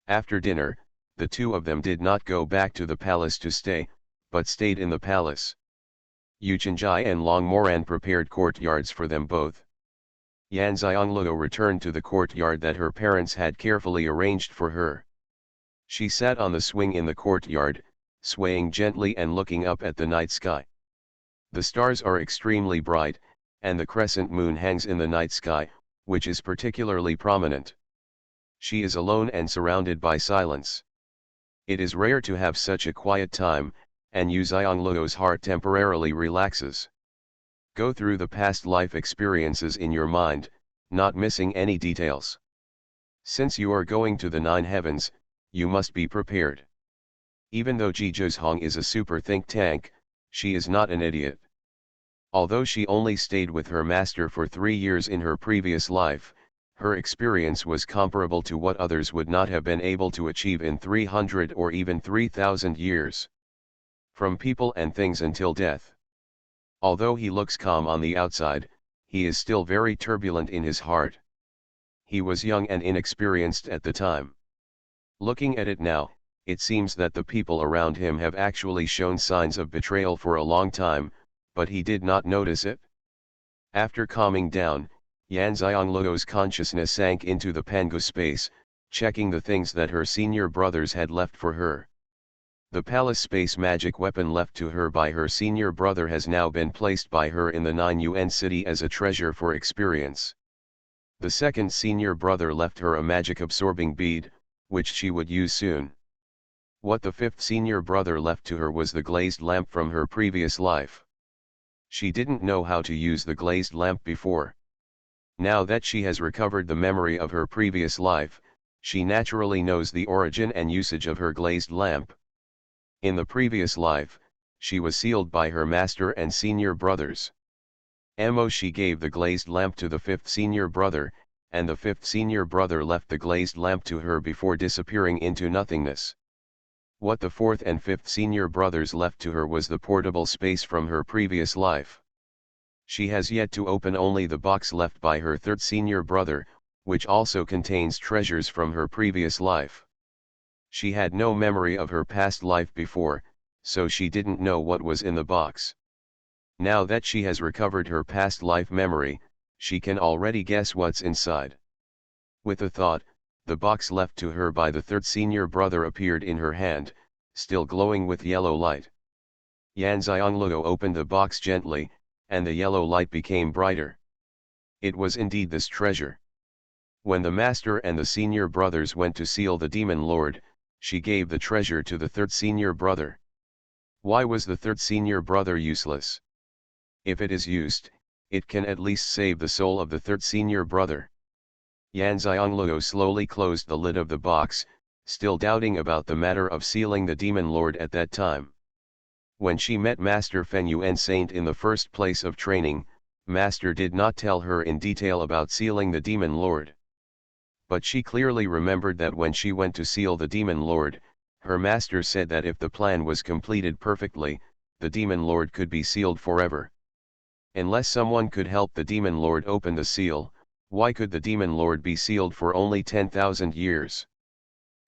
Speaker 1: After dinner, the two of them did not go back to the palace to stay, but stayed in the palace. Xianxia and Long Moran prepared courtyards for them both. Yan Xianxia returned to the courtyard that her parents had carefully arranged for her. She sat on the swing in the courtyard, swaying gently and looking up at the night sky. The stars are extremely bright, and the crescent moon hangs in the night sky, which is particularly prominent. She is alone and surrounded by silence. It is rare to have such a quiet time, and Yu Xiangliu's heart temporarily relaxes. Go through the past life experiences in your mind, not missing any details. Since you are going to the 9 heavens, you must be prepared. Even though Ji Zhozhong is a super think tank, she is not an idiot. Although she only stayed with her master for 3 years in her previous life, her experience was comparable to what others would not have been able to achieve in 300 or even 3,000 years. From people and things until death. Although he looks calm on the outside, he is still very turbulent in his heart. He was young and inexperienced at the time. Looking at it now, it seems that the people around him have actually shown signs of betrayal for a long time, but he did not notice it. After calming down, Yan Xiangliu's consciousness sank into the Pangu space, checking the things that her senior brothers had left for her. The palace space magic weapon left to her by her senior brother has now been placed by her in the 9 UN city as a treasure for experience. The second senior brother left her a magic absorbing bead, which she would use soon. What the fifth senior brother left to her was the glazed lamp from her previous life. She didn't know how to use the glazed lamp before. Now that she has recovered the memory of her previous life, she naturally knows the origin and usage of her glazed lamp. In the previous life, she was sealed by her master and senior brothers. She gave the glazed lamp to the fifth senior brother, and the fifth senior brother left the glazed lamp to her before disappearing into nothingness. What the fourth and fifth senior brothers left to her was the portable space from her previous life. She has yet to open only the box left by her third senior brother, which also contains treasures from her previous life. She had no memory of her past life before, so she didn't know what was in the box. Now that she has recovered her past life memory, she can already guess what's inside. With a thought, the box left to her by the third senior brother appeared in her hand, still glowing with yellow light. Xianxia opened the box gently, and the yellow light became brighter. It was indeed this treasure. When the master and the senior brothers went to seal the demon lord, she gave the treasure to the third senior brother. Why was the third senior brother useless? If it is used, it can at least save the soul of the third senior brother. Xianxia slowly closed the lid of the box, still doubting about the matter of sealing the demon lord at that time. When she met Master Fengyuan Saint in the first place of training, Master did not tell her in detail about sealing the demon lord. But she clearly remembered that when she went to seal the demon lord, her master said that if the plan was completed perfectly, the demon lord could be sealed forever. Unless someone could help the demon lord open the seal, why could the demon lord be sealed for only 10,000 years?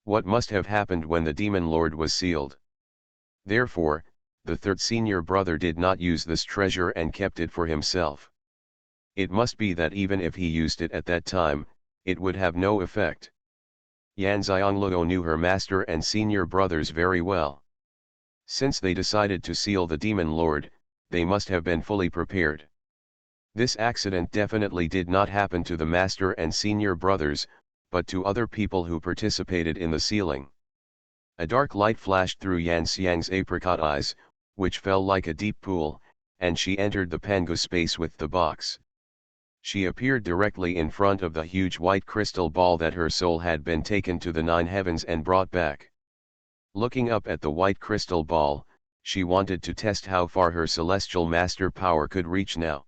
Speaker 1: What must have happened when the demon lord was sealed? Therefore, the third senior brother did not use this treasure and kept it for himself. It must be that even if he used it at that time, it would have no effect. Xianxia knew her master and senior brothers very well. Since they decided to seal the demon lord, they must have been fully prepared. This accident definitely did not happen to the master and senior brothers, but to other people who participated in the sealing. A dark light flashed through Xianxia's apricot eyes, which fell like a deep pool, and she entered the pangu space with the box. She appeared directly in front of the huge white crystal ball that her soul had been taken to the 9 heavens and brought back. Looking up at the white crystal ball, she wanted to test how far her celestial master power could reach now.